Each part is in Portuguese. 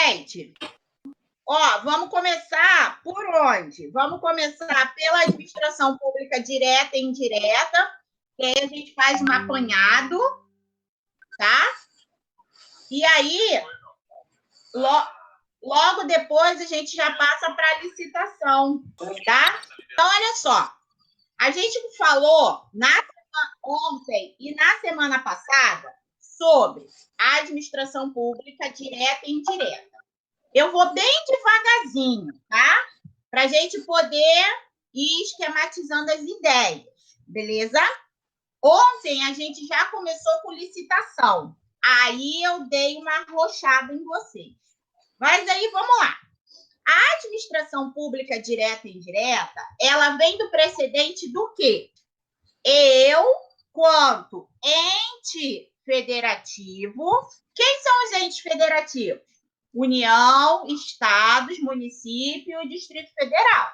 Gente, ó, vamos começar por onde? Vamos começar pela administração pública direta e indireta, que aí a gente faz um apanhado, tá? E aí, logo depois, a gente já passa para a licitação, tá? Então, olha só, a gente falou ontem e na semana passada sobre a administração pública direta e indireta. Eu vou bem devagarzinho, tá? Para a gente poder ir esquematizando as ideias, beleza? Ontem a gente já começou com licitação. Aí eu dei uma arrochada em vocês. Mas aí, vamos lá. A administração pública direta e indireta, ela vem do precedente do quê? Eu, quanto ente federativo, quem são os entes federativos? União, estados, município e Distrito Federal.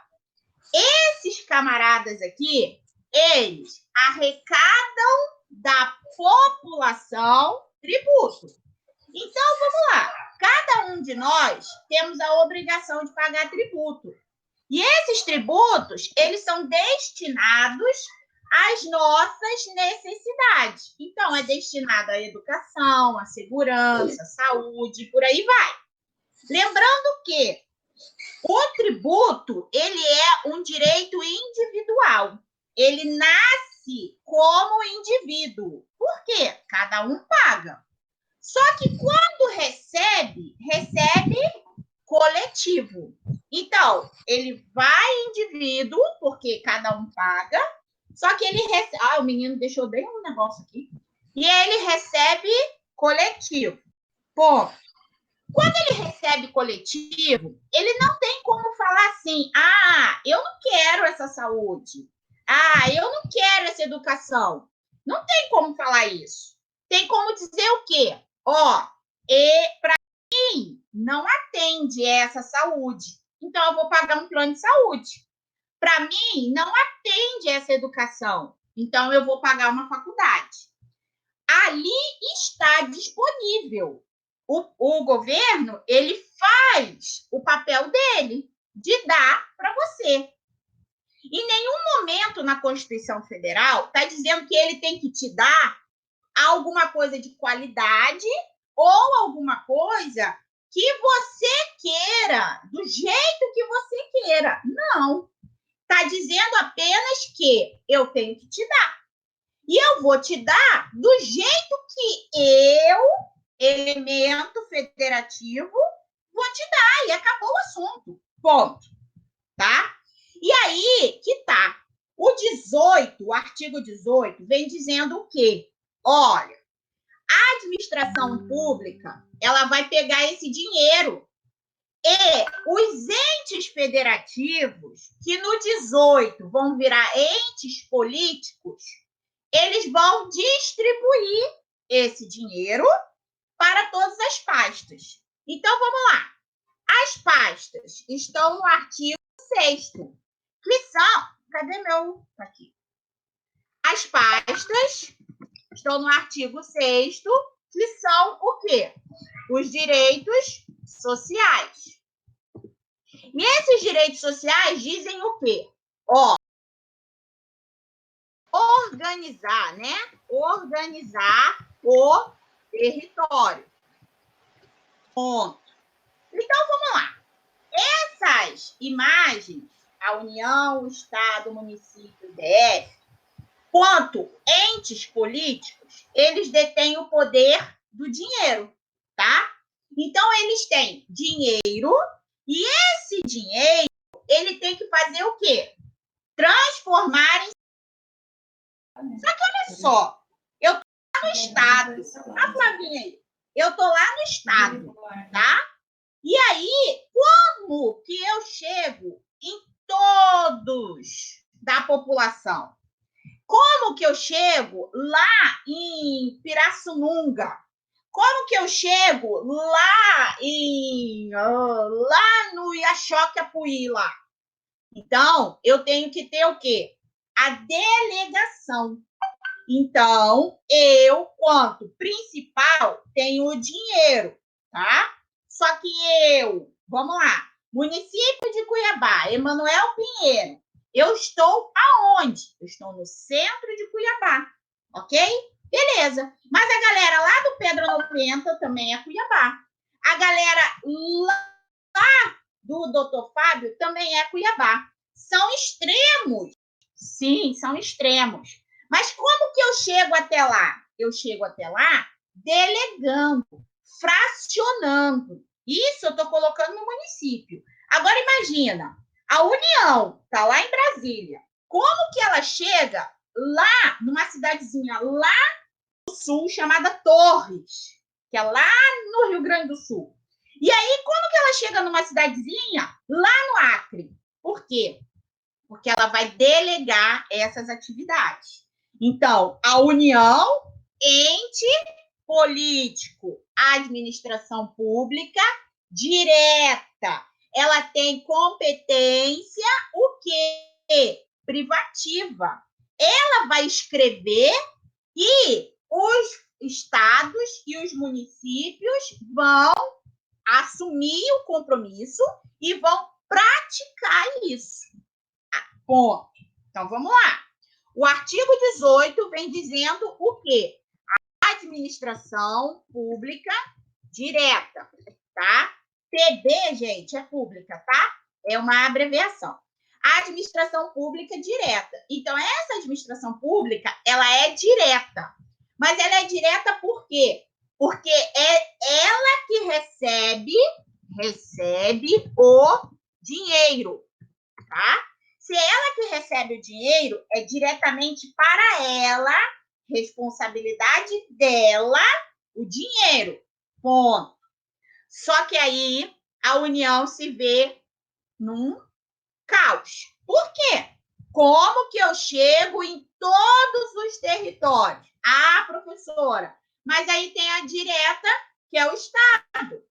Esses camaradas aqui, eles arrecadam da população tributo. Então, vamos lá. Cada um de nós temos a obrigação de pagar tributo. E esses tributos, eles são destinados às nossas necessidades. Então, é destinado à educação, à segurança, à saúde, por aí vai. Lembrando que o tributo, ele é um direito individual. Ele nasce como indivíduo. Por quê? Cada um paga. Só que quando recebe coletivo. Então, ele vai indivíduo, porque cada um paga, só que ele recebe... Ah, o menino deixou bem um negócio aqui. E ele recebe coletivo. Ponto. Quando ele recebe coletivo, ele não tem como falar assim, eu não quero essa saúde. Eu não quero essa educação. Não tem como falar isso. Tem como dizer o quê? Para mim, não atende essa saúde. Então, eu vou pagar um plano de saúde. Para mim, não atende essa educação. Então, eu vou pagar uma faculdade. Ali está disponível. O governo, ele faz o papel dele de dar para você. Em nenhum momento na Constituição Federal está dizendo que ele tem que te dar alguma coisa de qualidade ou alguma coisa que você queira, do jeito que você queira. Não. Está dizendo apenas que eu tenho que te dar. E eu vou te dar do jeito que eu, elemento federativo, vou te dar. E acabou o assunto. Ponto. Tá? E aí que tá. O artigo 18, vem dizendo o quê? Olha, a administração pública, ela vai pegar esse dinheiro e os entes federativos, que no 18 vão virar entes políticos, eles vão distribuir esse dinheiro para todas as pastas. Então, vamos lá. As pastas estão no artigo 6º, que são... Cadê meu... Tá aqui. As pastas estão no artigo 6º, que são o quê? Os direitos sociais. E esses direitos sociais dizem o quê? Organizar, né? Organizar o território. Ponto. Então, vamos lá. Essas imagens, a União, o Estado, o município, o DF, quanto entes políticos, eles detêm o poder do dinheiro, tá? Então, eles têm dinheiro e esse dinheiro, ele tem que fazer o quê? Transformar em... Só que olha só, eu tô lá no Estado, a Flavinha aí, eu tô lá no Estado, tá? E aí, como que eu chego em todos da população? Como que eu chego lá em Pirassununga? Como que eu chego lá no Iaxoque-Apuí lá? Então, eu tenho que ter o quê? A delegação. Então, eu, quanto principal, tenho o dinheiro, tá? Só que vamos lá, município de Cuiabá, Emanuel Pinheiro, eu estou aonde? Eu estou no centro de Cuiabá, ok? Beleza. Mas a galera lá do Pedro 90 também é Cuiabá. A galera lá do Dr. Fábio também é Cuiabá. São extremos. Sim, são extremos. Mas como que eu chego até lá? Eu chego até lá delegando, fracionando. Isso eu estou colocando no município. Agora imagina, a União está lá em Brasília. Como que ela chega lá numa cidadezinha lá do sul chamada Torres, que é lá no Rio Grande do Sul? E aí, como que ela chega numa cidadezinha lá no Acre? Por quê? Porque ela vai delegar essas atividades. Então, a União, ente político, administração pública direta. Ela tem competência, o quê? Privativa. Ela vai escrever e os estados e os municípios vão assumir o compromisso e vão praticar isso. Ponto. Então, vamos lá. O artigo 18 vem dizendo o quê? Administração pública direta, tá? PB, gente, é pública, tá? É uma abreviação. A administração pública direta. Então, essa administração pública, ela é direta. Mas ela é direta por quê? Porque é ela que recebe o dinheiro, tá? Se ela que recebe o dinheiro, é diretamente para ela, responsabilidade dela, o dinheiro. Ponto. Só que aí a União se vê num caos. Por quê? Como que eu chego em todos os territórios? Ah, professora, mas aí tem a direta, que é o Estado.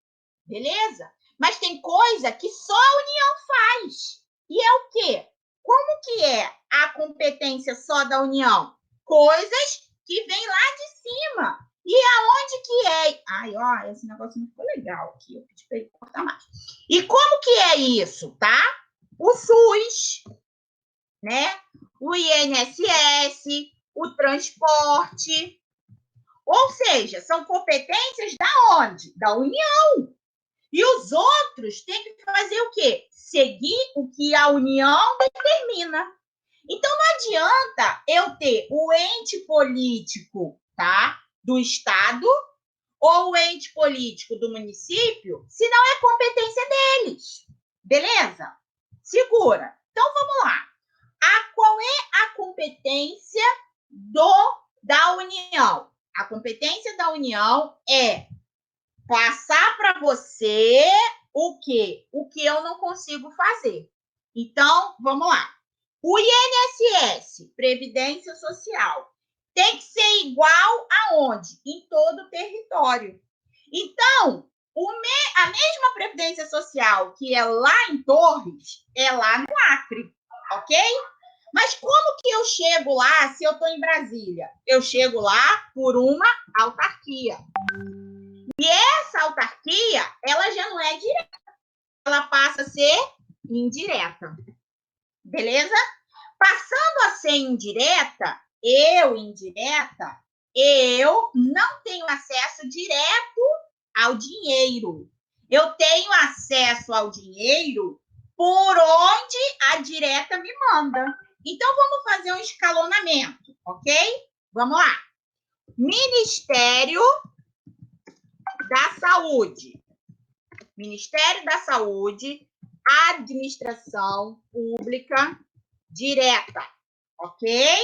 Beleza? Mas tem coisa que só a União faz. E é o quê? Como que é a competência só da União? Coisas que vêm lá de cima. E aonde que é? Ai, ó, esse negócio não ficou legal aqui. Eu pedi para ele cortar mais. E como que é isso, tá? O SUS, né? O INSS, o transporte. Ou seja, são competências da onde? Da União. E os outros têm que fazer o quê? Seguir o que a União determina. Então, não adianta eu ter o ente político, tá, do Estado ou o ente político do município, se não é competência deles. Beleza? Segura. Então, vamos lá. Qual é a competência da União? A competência da União é passar para você o quê? O que eu não consigo fazer. Então, vamos lá. O INSS, Previdência Social, tem que ser igual aonde? Em todo o território. Então, a mesma Previdência Social que é lá em Torres, é lá no Acre, ok? Mas como que eu chego lá se eu estou em Brasília? Eu chego lá por uma autarquia. E essa autarquia, ela já não é direta, ela passa a ser indireta. Beleza? Passando a ser indireta, eu não tenho acesso direto ao dinheiro. Eu tenho acesso ao dinheiro por onde a direta me manda. Então, vamos fazer um escalonamento, ok? Vamos lá. Ministério da Saúde. Ministério da Saúde, administração pública direta, ok?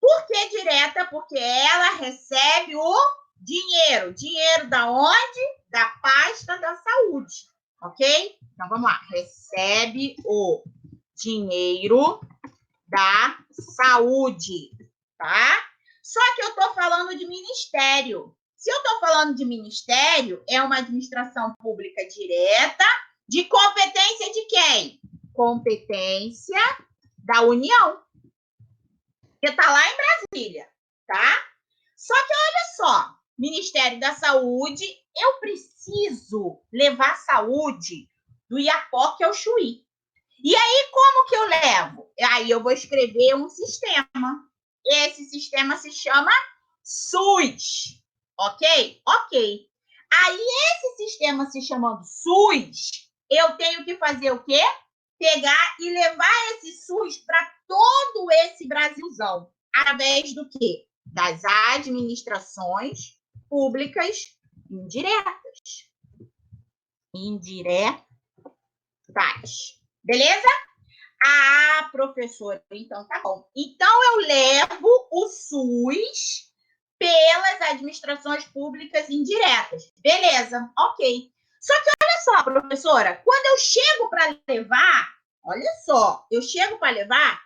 Por que direta? Porque ela recebe o dinheiro. Dinheiro da onde? Da pasta da saúde, ok? Então, vamos lá. Recebe o dinheiro da saúde, tá? Só que eu estou falando de ministério. Se eu estou falando de ministério, é uma administração pública direta, de competência de quem? Competência da União, que está lá em Brasília, tá? Só que olha só, Ministério da Saúde, eu preciso levar a saúde do Iapoque ao Chuí. E aí, como que eu levo? Aí eu vou escrever um sistema. Esse sistema se chama SUS. Ok? Ok. Aí, esse sistema se chamando SUS, eu tenho que fazer o quê? Pegar e levar esse SUS para todo esse Brasilzão. Através do quê? Das administrações públicas indiretas. Indiretas. Beleza? Ah, professora, então tá bom. Então eu levo o SUS pelas administrações públicas indiretas. Beleza, ok. Só que olha só, professora, quando eu chego para levar, olha só, eu chego para levar,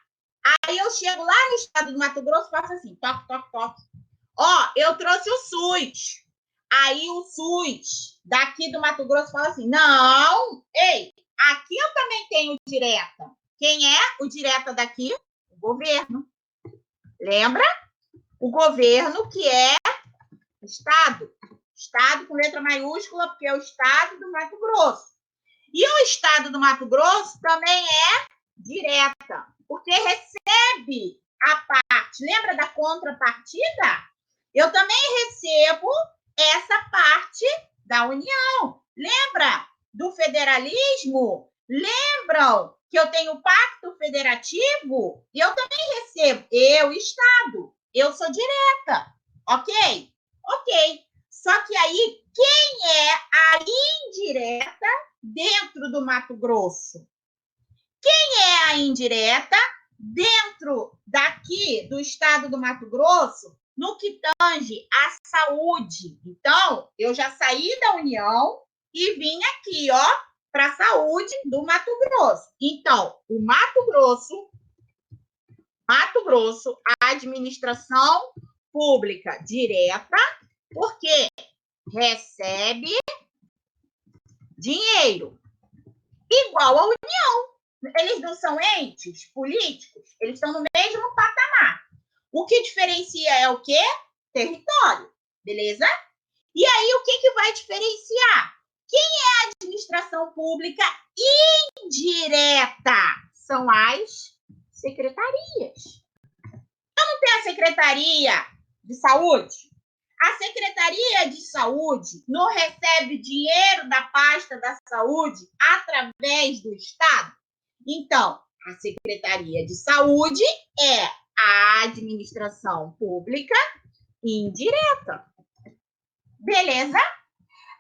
aí eu chego lá no estado do Mato Grosso e faço assim, toque, toque, toque. Ó, eu trouxe o SUS. Aí o SUS daqui do Mato Grosso fala assim, não, ei, aqui eu também tenho direta. Quem é o direta daqui? O governo. Lembra? O governo que é Estado. Estado com letra maiúscula, porque é o Estado do Mato Grosso. E o Estado do Mato Grosso também é direta, porque recebe a parte. Lembra da contrapartida? Eu também recebo essa parte da União. Lembra do federalismo? Lembram que eu tenho pacto federativo? E eu também recebo. Eu, Estado. Eu sou direta. Ok? Ok. Só que aí, quem é a indireta dentro do Mato Grosso? Quem é a indireta dentro daqui do estado do Mato Grosso no que tange à saúde? Então, eu já saí da União e vim aqui, ó, para a saúde do Mato Grosso. Então, o Mato Grosso, a administração pública direta, porque recebe dinheiro igual a União. Eles não são entes políticos, eles estão no mesmo patamar. O que diferencia é o quê? Território, beleza? E aí, o que vai diferenciar? Quem é a administração pública indireta? São as secretarias. Então, não tem a Secretaria de Saúde? A Secretaria de Saúde não recebe dinheiro da pasta da saúde através do Estado? Então, a Secretaria de Saúde é a administração pública indireta. Beleza?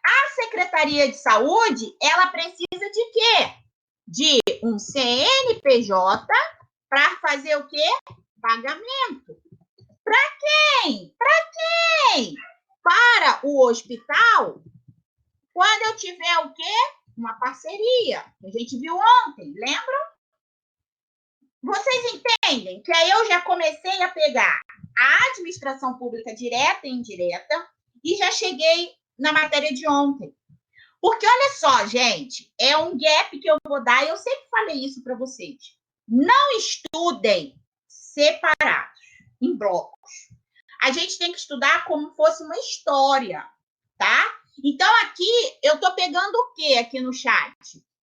A Secretaria de Saúde, ela precisa de quê? De um CNPJ para fazer o quê? Pagamento. Para quem? Para quem? Para o hospital, quando eu tiver o quê? Uma parceria, que a gente viu ontem, lembram? Vocês entendem que aí eu já comecei a pegar a administração pública direta e indireta e já cheguei na matéria de ontem. Porque olha só, gente, é um gap que eu vou dar e eu sempre falei isso para vocês. Não estudem separados, em blocos. A gente tem que estudar como fosse uma história, tá? Então, aqui, eu estou pegando o quê aqui no chat?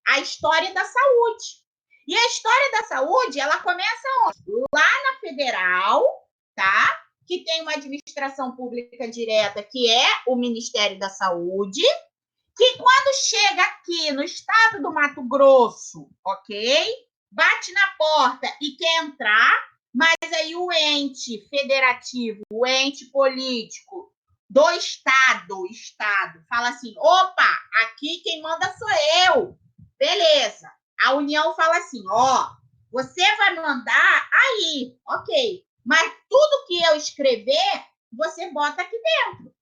A história da saúde. E a história da saúde, ela começa onde? Lá na federal, tá? Que tem uma administração pública direta, que é o Ministério da Saúde, que quando chega aqui no estado do Mato Grosso, ok? Bate na porta e quer entrar, mas aí o ente federativo, o ente político do estado, fala assim, opa, aqui quem manda sou eu. Beleza. A União fala assim, ó, você vai mandar aí, ok. Mas tudo que eu escrever, você bota aqui dentro.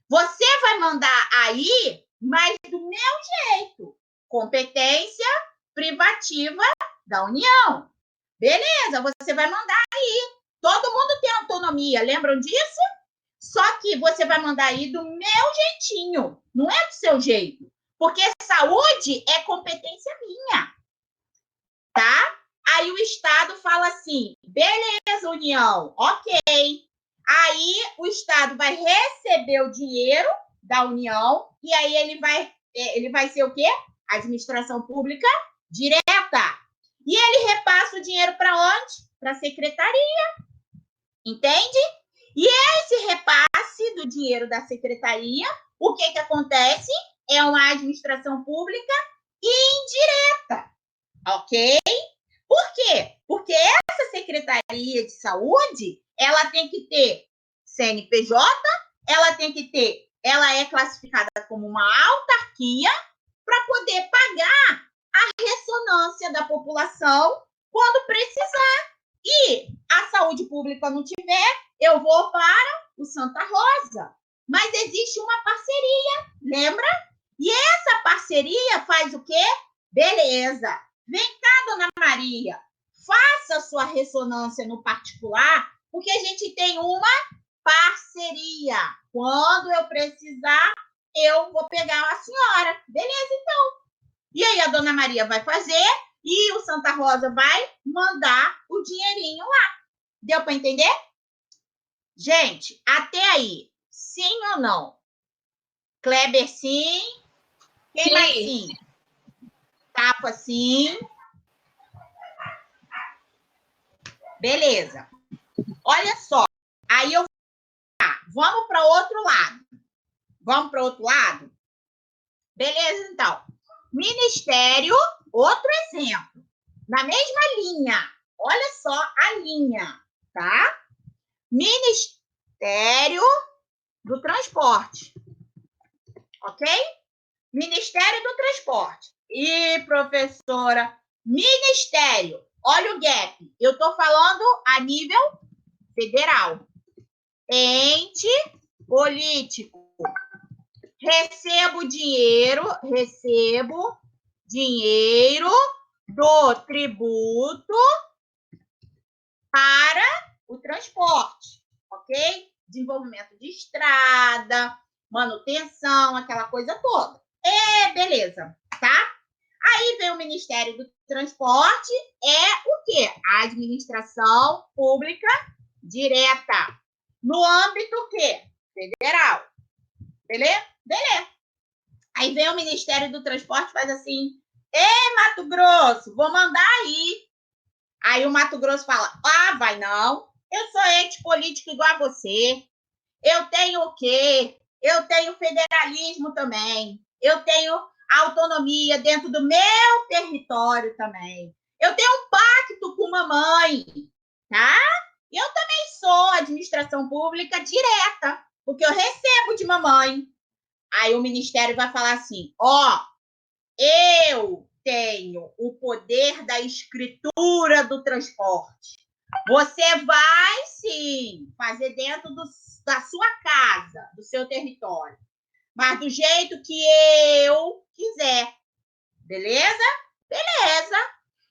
Você vai mandar aí, mas do meu jeito. Competência privativa da União. Beleza, você vai mandar aí. Todo mundo tem autonomia, lembram disso? Só que você vai mandar aí do meu jeitinho, não é do seu jeito. Porque saúde é competência minha, tá? Aí o Estado fala assim, beleza, União, ok. Aí o Estado vai receber o dinheiro da União e aí ele vai ser o quê? Administração pública direta. E ele repassa o dinheiro para onde? Para a secretaria. Entende? E esse repasse do dinheiro da secretaria, o que acontece? É uma administração pública indireta, ok? Por quê? Porque essa Secretaria de Saúde, ela tem que ter CNPJ, ela é classificada como uma autarquia para poder pagar a ressonância da população quando precisar. E a saúde pública não tiver, eu vou para o Santa Rosa. Mas existe uma parceria, lembra? E essa parceria faz o quê? Beleza. Vem cá, dona Maria, faça sua ressonância no particular, porque a gente tem uma parceria. Quando eu precisar, eu vou pegar a senhora. Beleza, então. E aí a dona Maria vai fazer e o Santa Rosa vai mandar o dinheirinho lá. Deu para entender? Gente, até aí, sim ou não? Kleber, sim. Quem sim. mais sim? Tapa, sim. Beleza. Olha só. Aí eu vamos para outro lado. Vamos para outro lado? Beleza, então. Ministério, outro exemplo. Na mesma linha. Olha só a linha, tá? Ministério do Transporte. Ok? Ministério do Transporte. E, professora, ministério. Olha o gap. Eu estou falando a nível federal. Ente político. Recebo dinheiro do tributo para o transporte, ok? Desenvolvimento de estrada, manutenção, aquela coisa toda. Beleza, tá? Aí vem o Ministério do Transporte, é o quê? A administração pública direta. No âmbito o quê? Federal. Beleza? Beleza. Aí vem o Ministério do Transporte e faz assim, Mato Grosso, vou mandar aí. Aí o Mato Grosso fala, vai não, eu sou ente político igual a você. Eu tenho o quê? Eu tenho federalismo também. Eu tenho autonomia dentro do meu território também. Eu tenho um pacto com mamãe, tá? Eu também sou administração pública direta, porque eu recebo de mamãe. Aí o ministério vai falar assim, eu tenho o poder da escritura do transporte. Você vai, sim, fazer dentro da sua casa, do seu território, mas do jeito que eu quiser. Beleza? Beleza.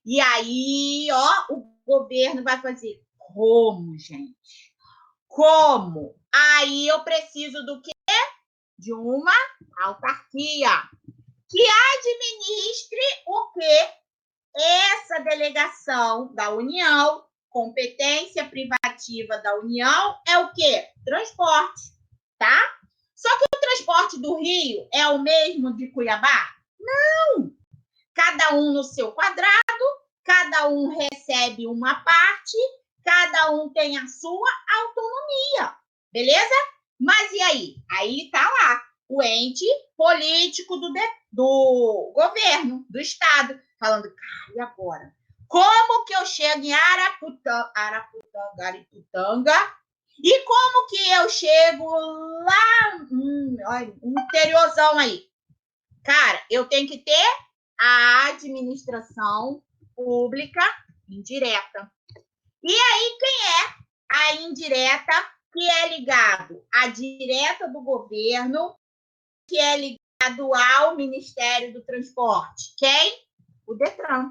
E aí, o governo vai fazer. Como, gente? Como? Aí eu preciso do quê? De uma autarquia que administre o quê? Essa delegação da União, competência privativa da União, é o quê? Transporte, tá? Só que o transporte do Rio é o mesmo de Cuiabá? Não! Cada um no seu quadrado, cada um recebe uma parte, cada um tem a sua autonomia, beleza? Mas e aí? Aí tá lá o ente político do governo, do Estado, falando, cara, e agora? Como que eu chego em Araputanga, e como que eu chego lá, no interiorzão aí? Cara, eu tenho que ter a administração pública indireta. E aí, quem é a indireta, que é ligado à direta do governo, que é ligado ao Ministério do Transporte? Quem? O Detran.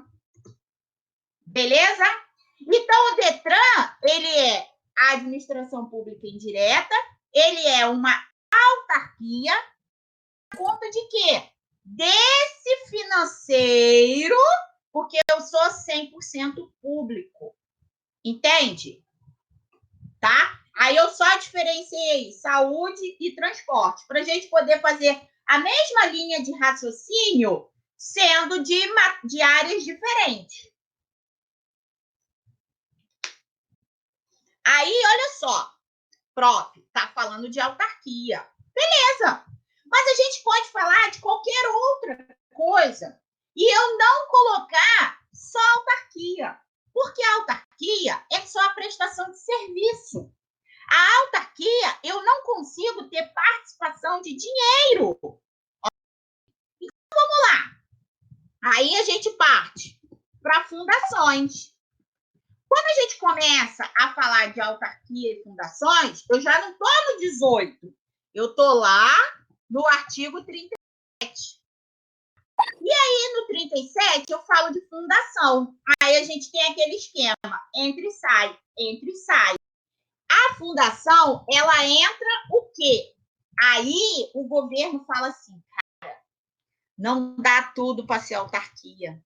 Beleza? Então, o Detran, ele é a administração pública indireta, ele é uma autarquia, conta de quê? Desse financeiro, porque eu sou 100% público. Entende? Tá? Aí eu só diferenciei saúde e transporte, para a gente poder fazer a mesma linha de raciocínio, sendo de áreas diferentes. Aí, olha só, prof, tá falando de autarquia. Beleza, mas a gente pode falar de qualquer outra coisa e eu não colocar só autarquia, porque a autarquia é só a prestação de serviço. A autarquia, eu não consigo ter participação de dinheiro. Então, vamos lá. Aí a gente parte para fundações. Quando a gente começa a falar de autarquia e fundações, eu já não estou no 18. Eu estou lá no artigo 37. E aí, no 37, eu falo de fundação. Aí a gente tem aquele esquema, entra e sai, entra e sai. A fundação, ela entra o quê? Aí o governo fala assim, cara, não dá tudo para ser autarquia.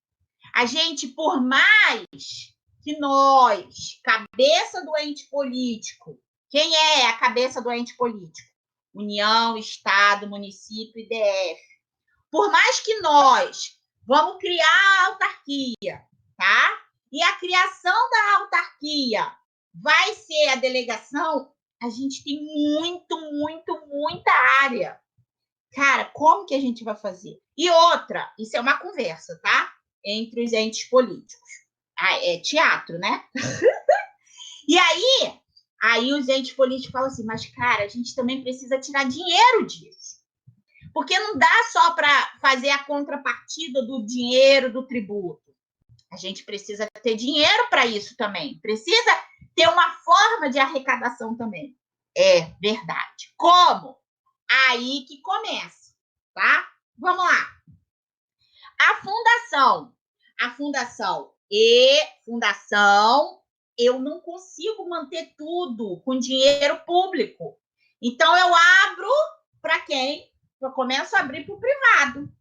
A gente, por mais que nós, cabeça do ente político, quem é a cabeça do ente político? União, Estado, município e DF. Por mais que nós vamos criar a autarquia, tá? E a criação da autarquia vai ser a delegação, a gente tem muita área. Cara, como que a gente vai fazer? E outra, isso é uma conversa, tá? Entre os entes políticos. Ah, é teatro, né? E aí os entes políticos falam assim, mas, cara, a gente também precisa tirar dinheiro disso. Porque não dá só para fazer a contrapartida do dinheiro do tributo. A gente precisa ter dinheiro para isso também. Precisa ter uma forma de arrecadação também. É verdade. Como? Aí que começa, tá? Vamos lá. A fundação, eu não consigo manter tudo com dinheiro público. Então, eu abro para quem? Eu começo a abrir para o privado.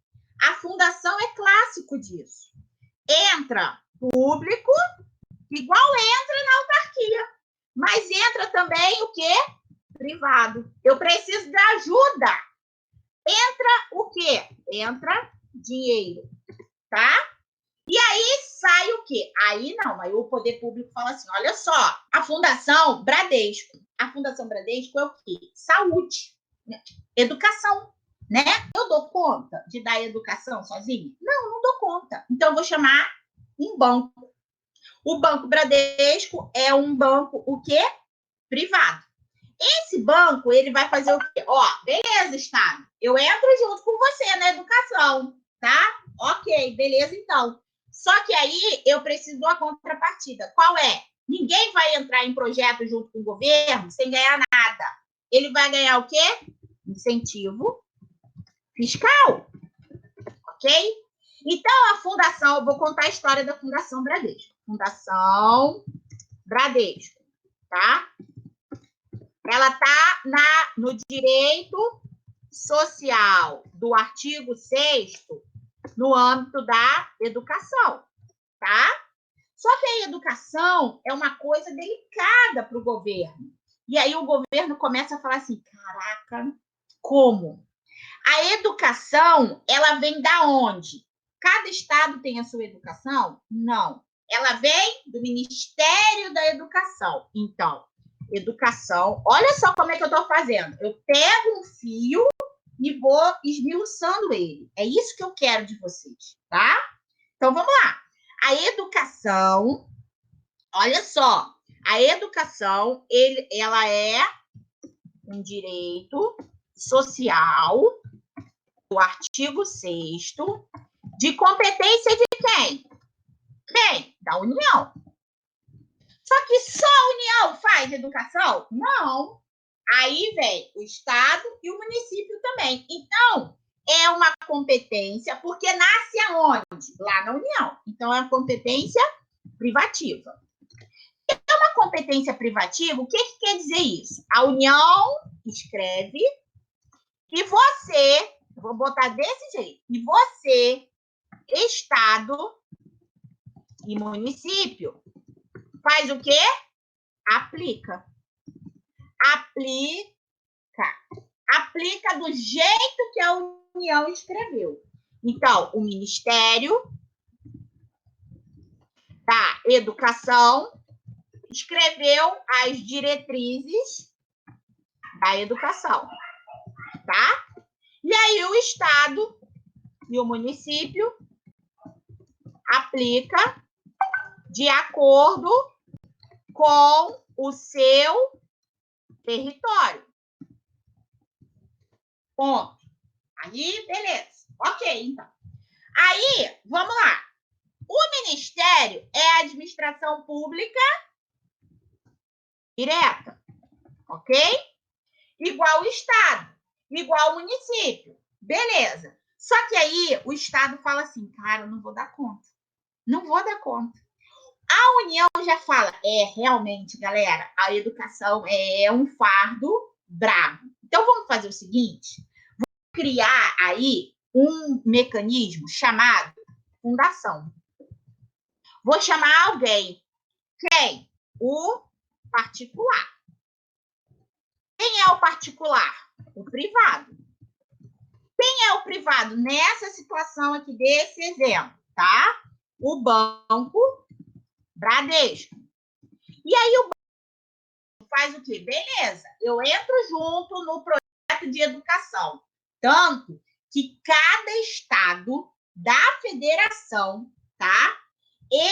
A fundação é clássico disso. Entra público, igual entra na autarquia. Mas entra também o quê? Privado. Eu preciso de ajuda. Entra o quê? Entra dinheiro, tá? E aí sai o quê? Aí não, aí o poder público fala assim, olha só, a Fundação Bradesco. A Fundação Bradesco é o quê? Saúde, educação, né? Eu dou conta de dar educação sozinha? Não dou conta. Então, eu vou chamar um banco. O Banco Bradesco é um banco, o quê? Privado. Esse banco, ele vai fazer o quê? Ó, beleza, Estado. Eu entro junto com você na educação, tá? Ok, beleza, então. Só que aí eu preciso de uma contrapartida. Qual é? Ninguém vai entrar em projeto junto com o governo sem ganhar nada. Ele vai ganhar o quê? Incentivo fiscal, ok? Então, a fundação, eu vou contar a história da Fundação Bradesco. Fundação Bradesco, tá? Ela está no direito social do artigo 6º, no âmbito da educação, tá? Só que a educação é uma coisa delicada para o governo. E aí o governo começa a falar assim, caraca, como? A educação, ela vem da onde? Cada estado tem a sua educação? Não. Ela vem do Ministério da Educação. Então, educação. Olha só como é que eu estou fazendo. Eu pego um fio e vou esmiuçando ele. É isso que eu quero de vocês, tá? Então, vamos lá. A educação, olha só, a educação, ela é um direito social, do artigo 6º, de competência de quem? Quem? Da União. Só que só a União faz educação? Não. Aí vem o Estado e o município também. Então, é uma competência, porque nasce aonde? Lá na União. Então, é uma competência privativa. É uma competência privativa, o que quer dizer isso? A União escreve e você, vou botar desse jeito, e você, Estado e município, faz o quê? Aplica. aplica do jeito que a União escreveu. Então, o Ministério da Educação escreveu as diretrizes da educação, tá? E aí o Estado e o município aplica de acordo com o seu território. Ponto. Aí, beleza. Ok, então. Aí, vamos lá. O Ministério é a administração pública direta, ok? Igual o Estado, igual o município. Beleza. Só que aí o Estado fala assim, cara, eu não vou dar conta. Não vou dar conta. A União já fala, realmente, galera, a educação é um fardo brabo. Então, vamos fazer o seguinte, vamos criar aí um mecanismo chamado fundação. Vou chamar alguém. Quem? O particular. Quem é o particular? O privado. Quem é o privado nessa situação aqui desse exemplo, tá? O Banco Bradesco. E aí o banco faz o quê? Beleza, eu entro junto no projeto de educação. Tanto que cada estado da federação, tá? E,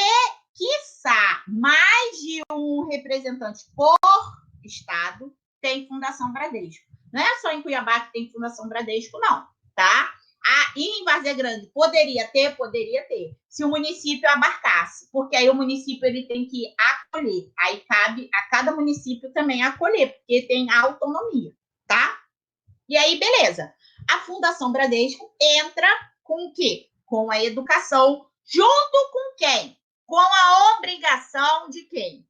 quiçá, mais de um representante por estado tem Fundação Bradesco. Não é só em Cuiabá que tem Fundação Bradesco, não, tá? E em Várzea Grande poderia ter, se o município abarcasse, porque aí o município ele tem que acolher, aí cabe a cada município também acolher, porque tem autonomia, tá? E aí, beleza. A Fundação Bradesco entra com o quê? Com a educação, junto com quem? Com a obrigação de quem?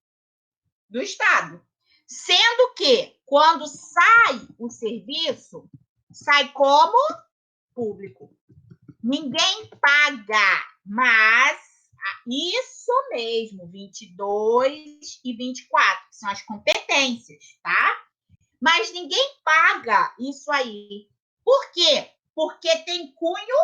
Do Estado. Sendo que, quando sai o serviço, sai como público. Ninguém paga, mas isso mesmo, 22 e 24, que são as competências, tá? Mas ninguém paga isso aí. Por quê? Porque tem cunho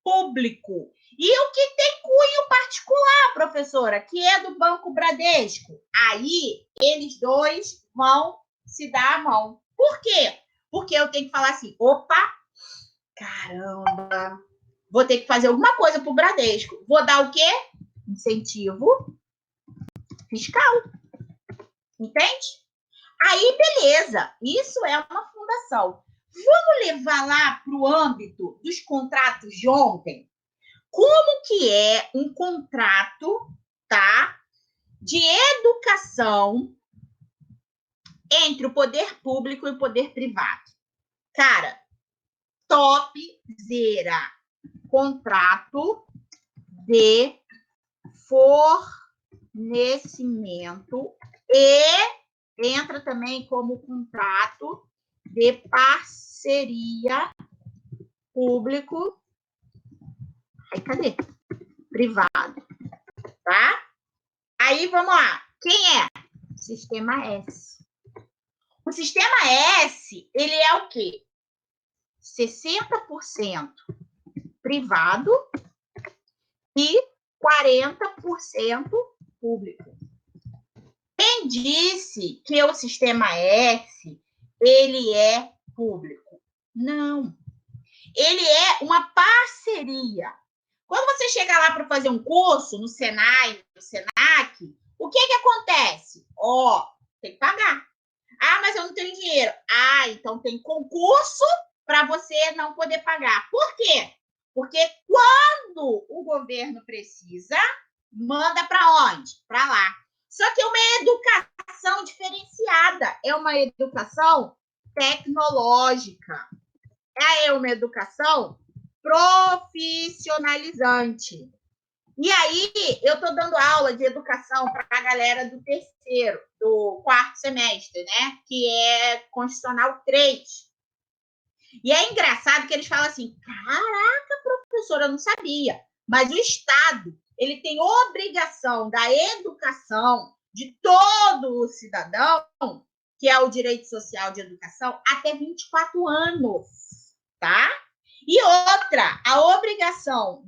público. E o que tem cunho particular, professora, que é do Banco Bradesco? Aí, eles dois vão se dar a mão. Por quê? Porque eu tenho que falar assim, opa, caramba, vou ter que fazer alguma coisa para o Bradesco. Vou dar o quê? Incentivo fiscal. Entende? Aí, beleza, isso é uma fundação. Vamos levar lá para o âmbito dos contratos de ontem? Como que é um contrato, tá, de educação entre o poder público e o poder privado? Cara, topzera. Contrato de fornecimento e entra também como contrato de parceria público. Aí, cadê? Privado, tá? Aí, vamos lá. Quem é? Sistema S. O sistema S, ele é o quê? 60% privado e 40% público. Quem disse que o sistema S, ele é público? Não. Ele é uma parceria. Quando você chega lá para fazer um curso no Senai, no Senac, o que acontece? Tem que pagar. Mas eu não tenho dinheiro. Então tem concurso para você não poder pagar. Por quê? Porque quando o governo precisa, manda para onde? Para lá. Só que é uma educação diferenciada. É uma educação tecnológica. É uma educação profissionalizante. E aí, eu estou dando aula de educação para a galera do terceiro, do quarto semestre, né? Que é Constitucional 3. E é engraçado que eles falam assim, caraca, professora, eu não sabia. Mas o Estado, ele tem obrigação da educação de todo o cidadão que é o direito social de educação, até 24 anos, tá? E outra, a obrigação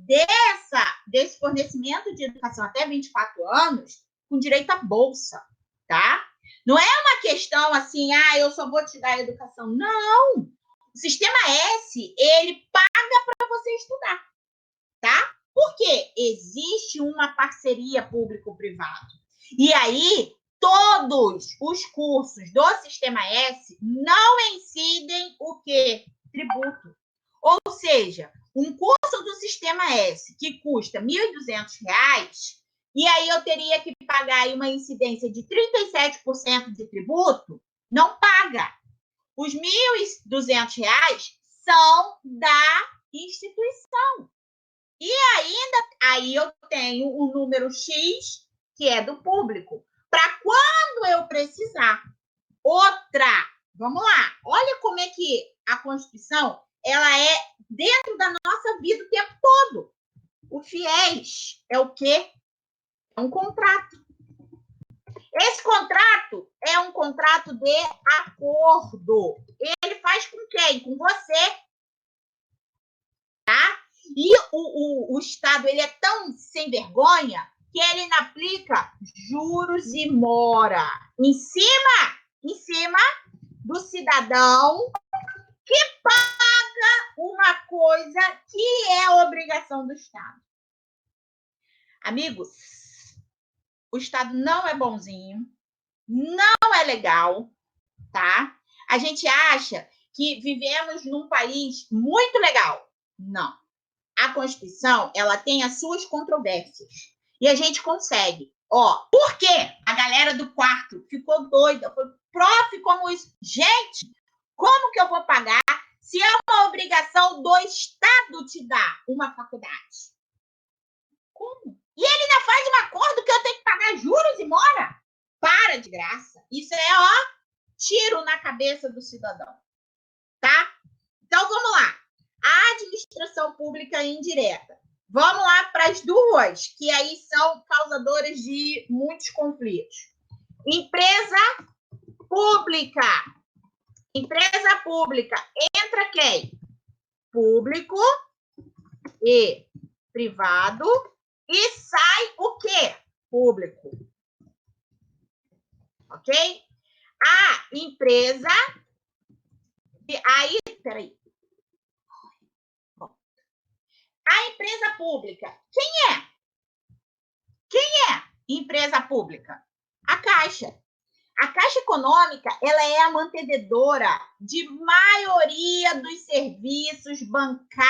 desse fornecimento de educação até 24 anos, com direito à bolsa, tá? Não é uma questão assim, eu só vou te dar a educação. Não! O Sistema S, ele paga para você estudar, tá? Porque existe uma parceria público-privado. E aí, todos os cursos do Sistema S não incidem o quê? Tributo. Ou seja, um curso do Sistema S que custa R$ 1.200, e aí eu teria que pagar aí uma incidência de 37% de tributo, não paga. Os R$ 1.200 são da instituição. E ainda aí eu tenho um número X, que é do público, para quando eu precisar. Outra, vamos lá, olha como é que a Constituição ela é dentro da nossa vida o tempo todo. O FIES é o quê? É um contrato. Esse contrato é um contrato de acordo. Ele faz com quem? Com você. Tá? E o Estado ele é tão sem vergonha que ele aplica juros e mora em cima do cidadão que paga uma coisa que é obrigação do Estado. Amigos, o Estado não é bonzinho, não é legal, tá? A gente acha que vivemos num país muito legal. Não. A Constituição, ela tem as suas controvérsias. E a gente consegue. Por quê? A galera do quarto ficou doida. Foi, prof, como isso? Gente, como que eu vou pagar se é uma obrigação do Estado te dar uma faculdade? Como? E ele ainda faz um acordo que eu tenho que pagar juros e mora? Para de graça. Isso é, tiro na cabeça do cidadão. Tá? Então, vamos lá. A administração pública indireta. Vamos lá para as duas, que aí são causadoras de muitos conflitos. Empresa pública. Empresa pública. Entra quem? Público e privado. E sai o quê? Público. Ok? A empresa... Aí, peraí. A empresa pública. Quem é? Quem é empresa pública? A Caixa. A Caixa Econômica, ela é a mantenedora de maioria dos serviços bancários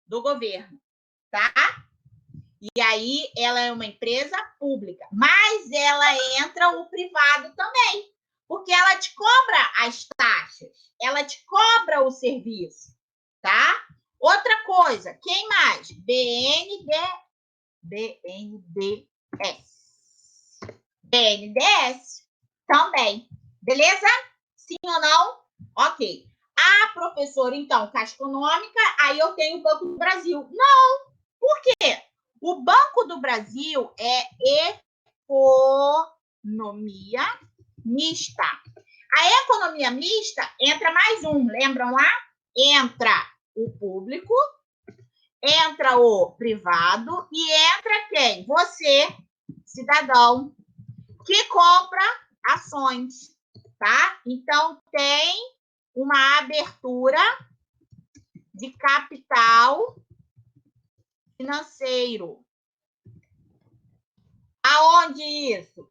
do governo, tá? E aí ela é uma empresa pública, mas ela entra o privado também, porque ela te cobra as taxas, ela te cobra o serviço, tá? Outra coisa, quem mais? BNDES também. Beleza? Sim ou não? Ok. Ah, professora, então, Caixa Econômica, aí eu tenho o Banco do Brasil. Não. Por quê? O Banco do Brasil é economia mista. A economia mista entra mais um, lembram lá? Entra o público, entra o privado e entra quem? Você, cidadão, que compra ações, tá? Então, tem uma abertura de capital financeiro. Aonde isso?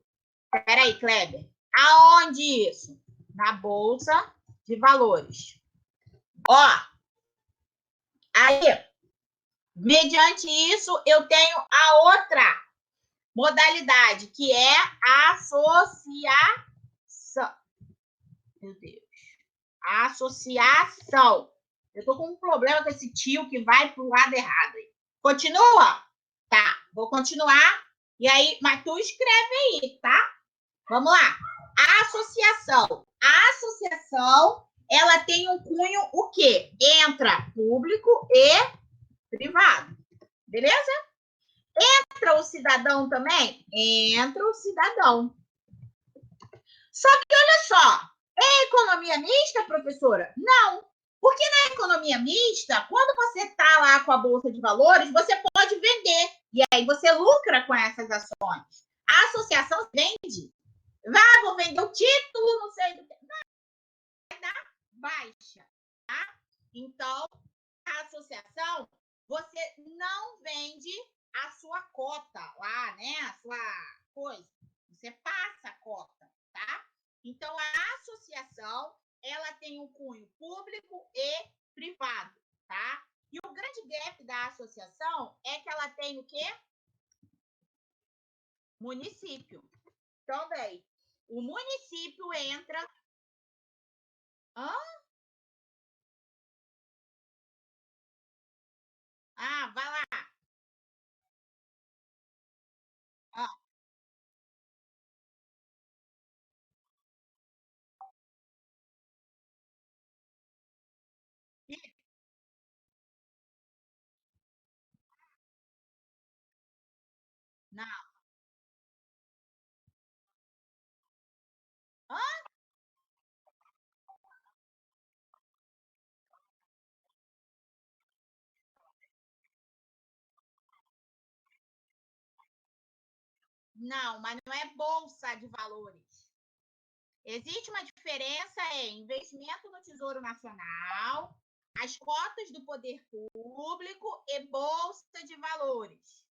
Peraí, Kleber. Aonde isso? Na Bolsa de Valores. Aí, mediante isso, eu tenho a outra modalidade, que é a associação. Meu Deus. A associação. Eu tô com um problema com esse tio que vai pro lado errado. Continua? Tá, vou continuar. E aí, mas tu escreve aí, tá? Vamos lá. A associação. A associação, ela tem um cunho o quê? Entra público e privado. Beleza? Entra o cidadão também? Entra o cidadão. Só que, olha só, é economia mista, professora? Não. Porque na economia mista, quando você está lá com a Bolsa de Valores, você pode vender. E aí você lucra com essas ações. A associação vende. Vou vender o título, não sei do que. Vai dar baixa. Tá? Então, a associação, você não vende a sua cota lá, né? A sua coisa. Você passa a cota, tá? Então, a associação, ela tem um cunho público e privado, tá? E o grande gap da associação é que ela tem o quê? Município. Também. O município entra... Hã? Vai lá. Ah, não. Hã? Não, mas não é bolsa de valores. Existe uma diferença em investimento no Tesouro Nacional, as cotas do poder público e bolsa de valores,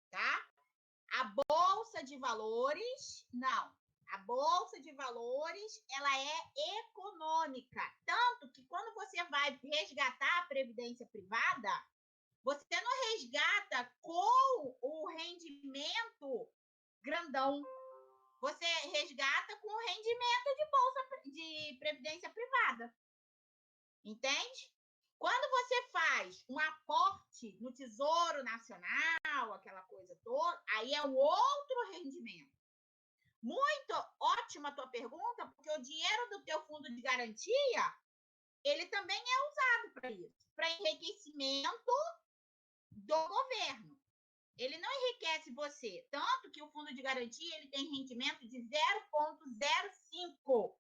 tá? A bolsa de valores, não. A bolsa de valores, ela é econômica, tanto que quando você vai resgatar a previdência privada, você não resgata com o rendimento grandão. Você resgata com rendimento de bolsa de previdência privada. Entende? Quando você faz um aporte no Tesouro Nacional, aquela coisa toda, aí é um outro rendimento. Muito ótima a tua pergunta, porque o dinheiro do teu fundo de garantia, ele também é usado para isso, para enriquecimento do governo. Ele não enriquece você, tanto que o fundo de garantia ele tem rendimento de 0,05,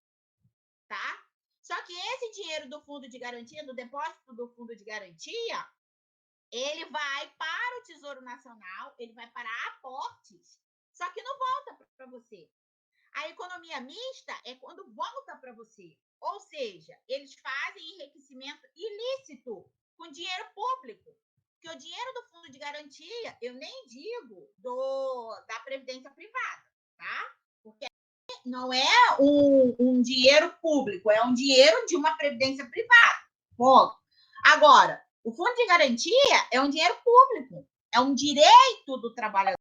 tá? Só que esse dinheiro do fundo de garantia, do depósito do fundo de garantia, ele vai para o Tesouro Nacional, ele vai para aportes, só que não volta para você. A economia mista é quando volta para você. Ou seja, eles fazem enriquecimento ilícito com dinheiro público. Porque o dinheiro do fundo de garantia, eu nem digo da previdência privada, tá? Porque não é um dinheiro público, é um dinheiro de uma previdência privada. Ponto. Agora, o fundo de garantia é um dinheiro público, é um direito do trabalhador.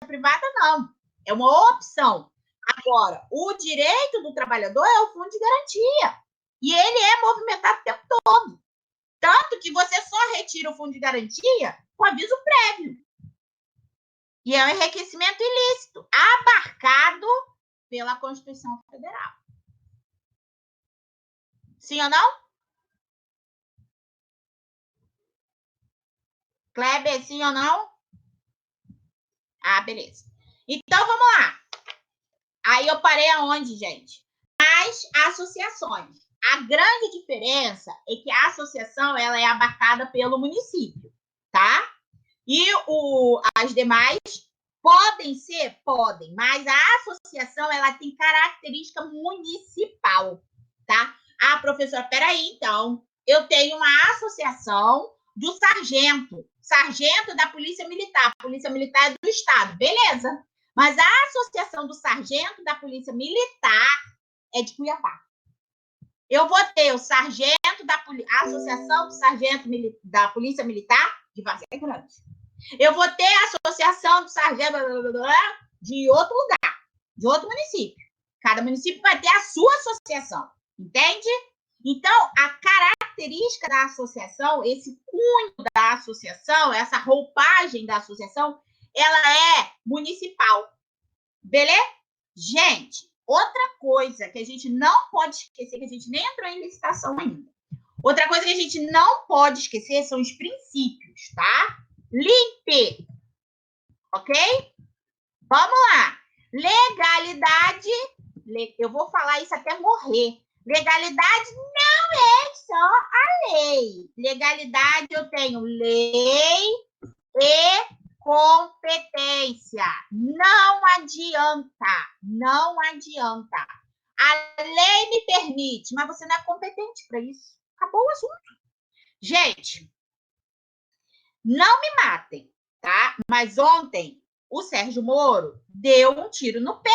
A privada não, é uma opção. Agora, o direito do trabalhador é o fundo de garantia. E ele é movimentado o tempo todo. Tanto que você só retira o fundo de garantia com aviso prévio. E é um enriquecimento ilícito, abarcado pela Constituição Federal. Sim ou não? Kleber, sim ou não? Beleza. Então, vamos lá. Aí eu parei aonde, gente? As associações. A grande diferença é que a associação ela é abarcada pelo município, tá? E as demais podem ser? Podem, mas a associação ela tem característica municipal, tá? Professora, peraí, então, eu tenho uma associação do sargento da Polícia Militar. A Polícia Militar é do Estado, beleza. Mas a associação do sargento da Polícia Militar é de Cuiabá. Eu vou ter o sargento a associação do sargento da Polícia Militar de Várzea Grande. Eu vou ter a associação do sargento de outro lugar, de outro município. Cada município vai ter a sua associação, entende? Então, a característica da associação, esse cunho da associação, essa roupagem da associação, ela é municipal. Beleza? Gente, outra coisa que a gente não pode esquecer, que a gente nem entrou em licitação ainda. Outra coisa que a gente não pode esquecer são os princípios, tá? LIMP, ok? Vamos lá. Legalidade, eu vou falar isso até morrer. Legalidade não é só a lei. Legalidade, eu tenho lei e competência. Não adianta. Não adianta. A lei me permite, mas você não é competente para isso. Acabou o assunto. Gente, não me matem, tá? Mas ontem o Sérgio Moro deu um tiro no pé.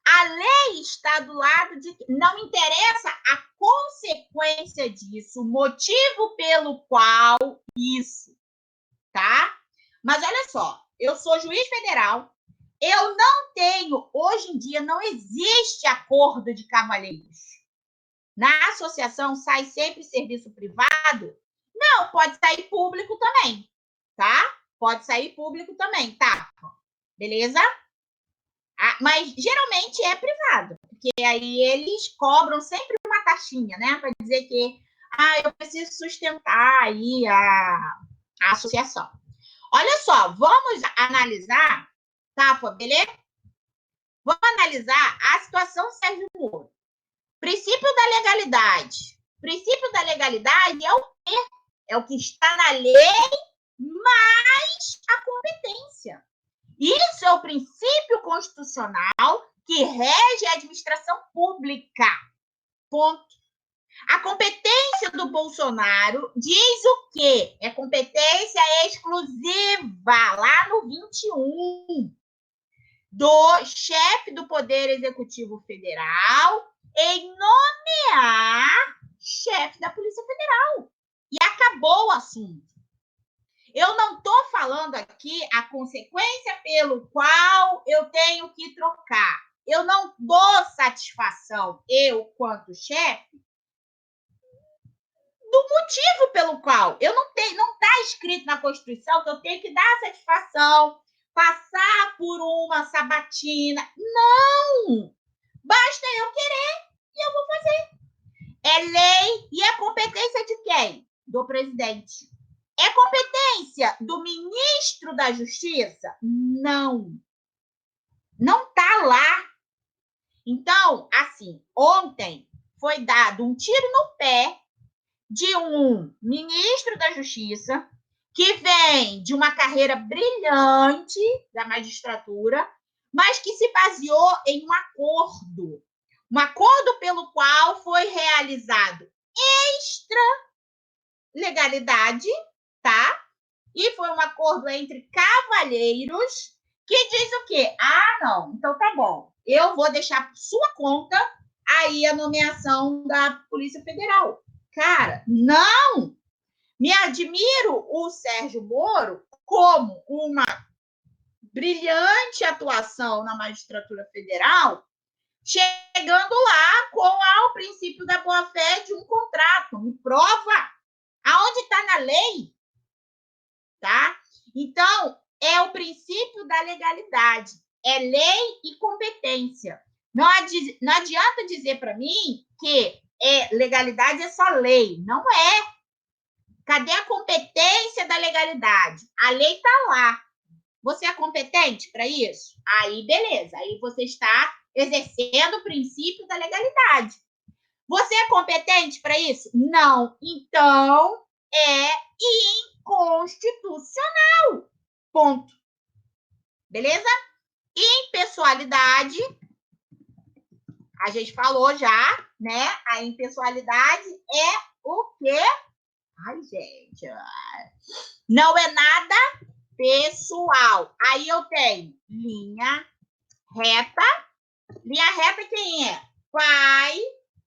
A lei está do lado de... Não interessa a consequência disso, o motivo pelo qual isso, tá? Mas olha só, eu sou juiz federal, eu não tenho... Hoje em dia não existe acordo de cavalheiros. Na associação sai sempre serviço privado? Não, pode sair público também, tá? Pode sair público também, tá? Beleza? Mas geralmente é privado, porque aí eles cobram sempre uma taxinha, né? Para dizer que eu preciso sustentar aí a associação. Olha só, vamos analisar, tá, beleza? Vamos analisar a situação Sérgio Moro. Princípio da legalidade. Princípio da legalidade é o quê? É o que está na lei, mais a competência. Isso é o princípio constitucional que rege a administração pública. Ponto. A competência do Bolsonaro diz o quê? É competência exclusiva, lá no 21, do chefe do Poder Executivo Federal em nomear chefe da Polícia Federal. E acabou o assunto. Eu não estou falando aqui a consequência pelo qual eu tenho que trocar. Eu não dou satisfação, eu, quanto chefe, do motivo pelo qual. Eu não tenho, não está escrito na Constituição que eu tenho que dar satisfação, passar por uma sabatina. Não! Basta eu querer e eu vou fazer. É lei e é competência de quem? Do presidente. É competência do ministro da Justiça? Não. Não está lá. Então, assim, ontem foi dado um tiro no pé de um ministro da Justiça que vem de uma carreira brilhante da magistratura, mas que se baseou em um acordo pelo qual foi realizado extra-legalidade, tá? E foi um acordo entre cavalheiros que diz o quê? Não, então tá bom. Eu vou deixar por sua conta aí a nomeação da Polícia Federal. Cara, não! Me admiro o Sérgio Moro como uma brilhante atuação na magistratura federal, chegando lá com o princípio da boa-fé de um contrato. Me prova aonde está na lei, tá? Então, é o princípio da legalidade. É lei e competência. Não adianta dizer para mim que legalidade é só lei. Não é. Cadê a competência da legalidade? A lei está lá. Você é competente para isso? Aí, beleza. Aí você está exercendo o princípio da legalidade. Você é competente para isso? Não. Então, é inconstitucional. Ponto. Beleza? Impessoalidade. A gente falou já, né? A impessoalidade é o quê? Ai, gente. Não é nada pessoal. Aí eu tenho linha reta. Linha reta quem é? Pai,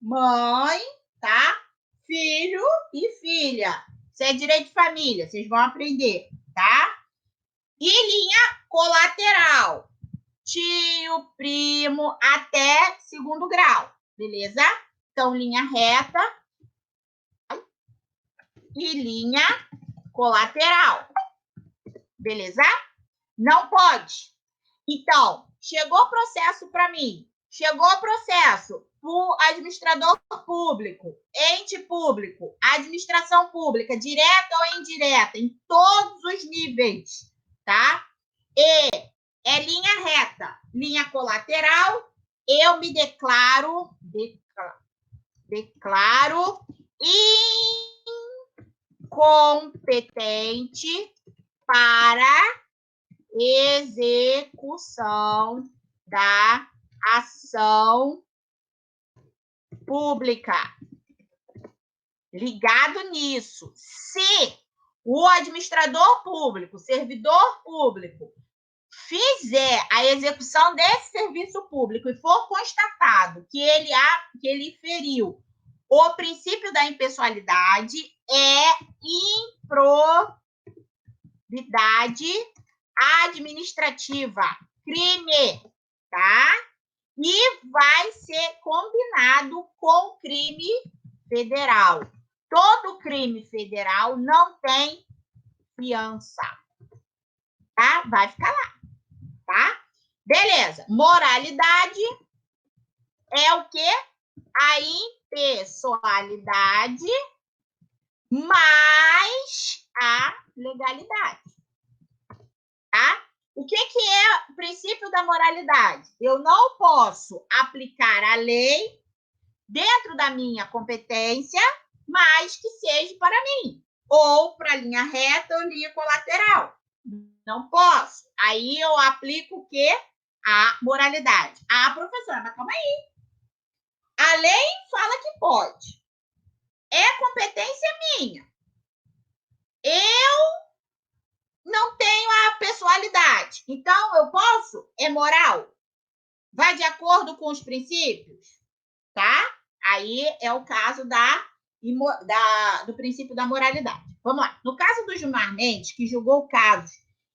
mãe, tá? Filho e filha. Isso é direito de família, vocês vão aprender, tá? E linha colateral. Tio, primo, até segundo grau, beleza? Então, linha reta e linha colateral, beleza? Não pode. Então, chegou o processo para mim, chegou o processo para administrador público, ente público, administração pública, direta ou indireta, em todos os níveis, tá? E é linha reta, linha colateral eu me declaro incompetente para execução da ação pública. Ligado nisso, se o administrador público, servidor público, fizer a execução desse serviço público e for constatado que ele feriu o princípio da impessoalidade, é improbidade administrativa, crime, tá? E vai ser combinado com crime federal. Todo crime federal não tem fiança, tá? Vai ficar lá, tá? Beleza. Moralidade é o quê? A impessoalidade mais a legalidade, tá? O que é o princípio da moralidade? Eu não posso aplicar a lei dentro da minha competência, mas que seja para mim, ou para linha reta ou linha colateral. Não posso. Aí eu aplico o quê? A moralidade. Ah, professora, mas calma aí. A lei fala que pode. É competência minha. Eu não tenho a pessoalidade. Então, eu posso? É moral? Vai de acordo com os princípios? Tá? Aí é o caso do princípio da moralidade. Vamos lá. No caso do Gilmar Mendes, que julgou casos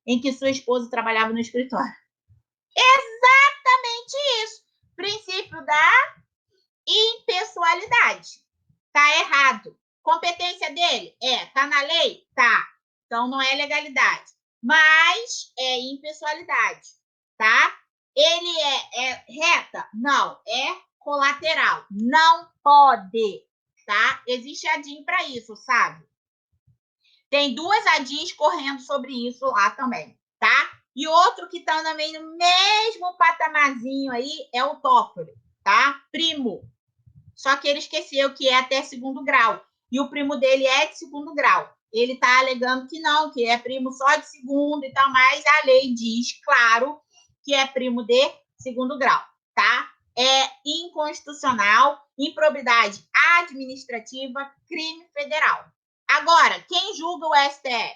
em que sua esposa trabalhava no escritório. Exatamente isso. Princípio da impessoalidade. Tá errado. Competência dele? Tá na lei? Tá. Então não é legalidade. Mas é impessoalidade, tá? Ele é reta? Não. É colateral. Não pode, tá? Existe a DIN para isso, sabe? Tem duas ADINs correndo sobre isso lá também, tá? E outro que tá também no mesmo patamarzinho aí é o TOEFL, tá? Primo. Só que ele esqueceu que é até segundo grau. E o primo dele é de segundo grau. Ele está alegando que não, que é primo só de segundo e tal, mas a lei diz, claro, que é primo de segundo grau, tá? É inconstitucional, improbidade administrativa, crime federal. Agora, quem julga o STF?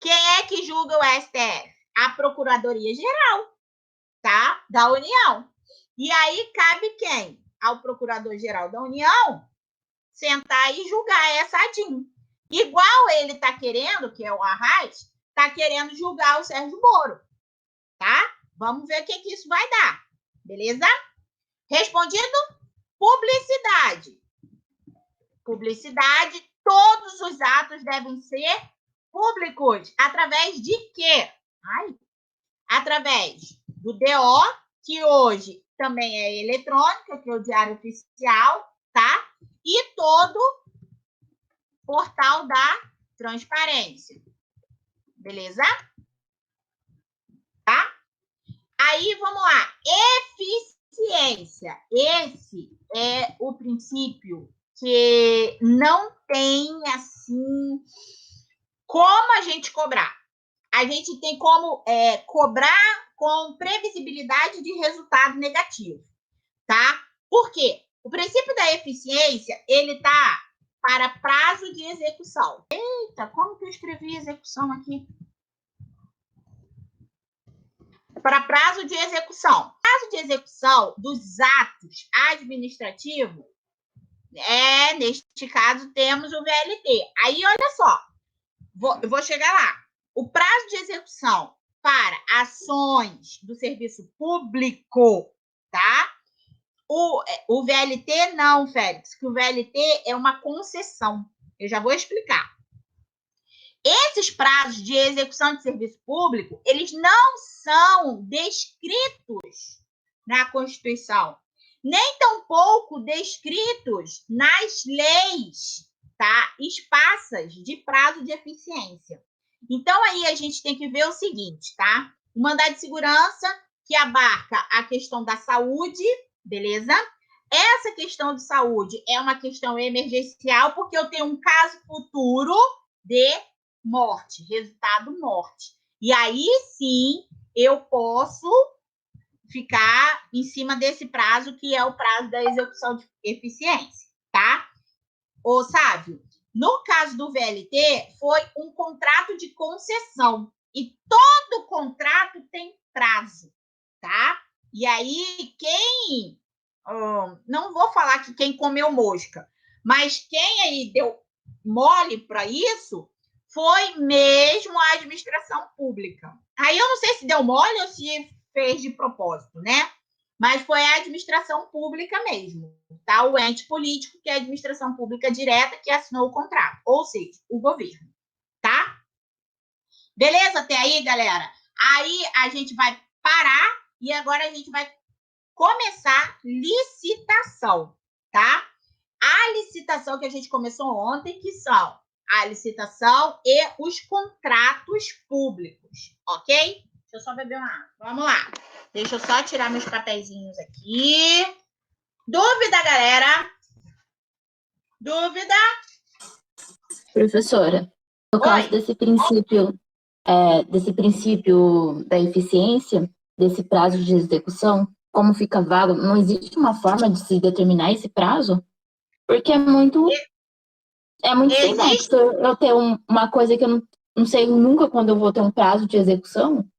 Quem é que julga o STF? A Procuradoria-Geral, tá? Da União. E aí cabe quem? Ao Procurador-Geral da União sentar e julgar essa ADIM. Igual ele está querendo, que é o Arraes, está querendo julgar o Sérgio Moro, tá? Vamos ver o que isso vai dar, beleza? Respondido? Publicidade. Publicidade, todos os atos devem ser públicos. Através de quê? Através do DO, que hoje também é eletrônica, que é o Diário Oficial, tá? E todo portal da transparência. Beleza? Tá? Aí, vamos lá. Eficiência. Esse é o princípio que não tem, assim, como a gente cobrar. A gente tem como cobrar com previsibilidade de resultado negativo, tá? Por quê? O princípio da eficiência, ele tá para prazo de execução. Eita, como que eu escrevi execução aqui? Para prazo de execução. Prazo de execução dos atos administrativos, neste caso, temos o VLT. Aí, olha só, eu vou chegar lá. O prazo de execução para ações do serviço público, tá? O VLT não, Félix, que o VLT é uma concessão. Eu já vou explicar. Esses prazos de execução de serviço público, eles não são descritos na Constituição, nem tampouco descritos nas leis, tá? Esparsas de prazo de eficiência. Então, aí a gente tem que ver o seguinte, tá? O mandado de segurança que abarca a questão da saúde, beleza? Essa questão de saúde é uma questão emergencial, porque eu tenho um caso futuro de morte, resultado morte. E aí sim eu posso ficar em cima desse prazo, que é o prazo da execução de eficiência, tá? Ô, Sávio, no caso do VLT, foi um contrato de concessão. E todo contrato tem prazo, tá? E aí, quem... não vou falar que quem comeu mosca, mas quem aí deu mole para isso foi mesmo a administração pública. Aí eu não sei se deu mole ou se fez de propósito, né? Mas foi a administração pública mesmo, tá? O ente político, que é a administração pública direta, que assinou o contrato, ou seja, o governo, tá? Beleza até aí, galera? Aí a gente vai parar e agora a gente vai começar licitação, tá? A licitação que a gente começou ontem, que são a licitação e os contratos públicos, ok? Deixa eu só beber uma água. Vamos lá. Deixa eu só tirar meus papeizinhos aqui. Dúvida, galera? Dúvida? Professora, no caso Oi. desse princípio da eficiência, desse prazo de execução, como fica vago, não existe uma forma de se determinar esse prazo? Porque é muito sem Existe, nexo eu ter uma coisa que eu não sei nunca quando eu vou ter um prazo de execução.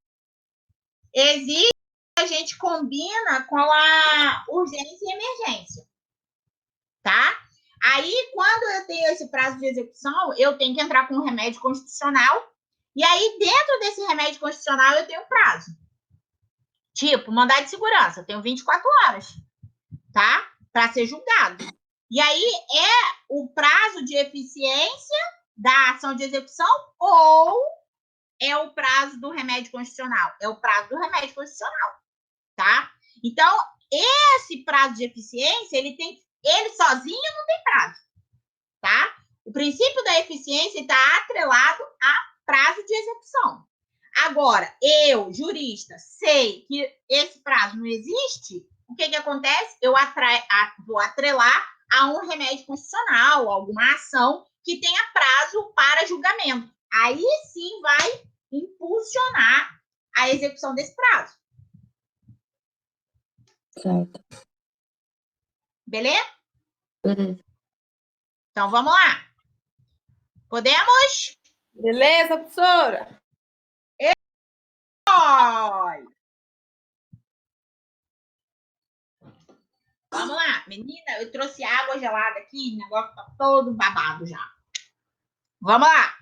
existe, a gente combina com a urgência e emergência, tá? Aí, quando eu tenho esse prazo de execução, eu tenho que entrar com um remédio constitucional. E aí, dentro desse remédio constitucional, eu tenho prazo. Tipo, mandado de segurança, eu tenho 24 horas, tá? Para ser julgado. E aí, é o prazo de eficiência da ação de execução ou é o prazo do remédio constitucional? É o prazo do remédio constitucional, tá? Então, esse prazo de eficiência, ele sozinho não tem prazo, tá? O princípio da eficiência está atrelado a prazo de execução. Agora, eu, jurista, sei que esse prazo não existe, o que acontece? Eu vou atrelar a um remédio constitucional, alguma ação que tenha prazo para julgamento. Aí sim vai impulsionar a execução desse prazo. Certo. Beleza? Beleza. Então vamos lá. Podemos? Beleza, professora? Oi! Vamos lá, menina, eu trouxe água gelada aqui, o negócio tá todo babado já. Vamos lá.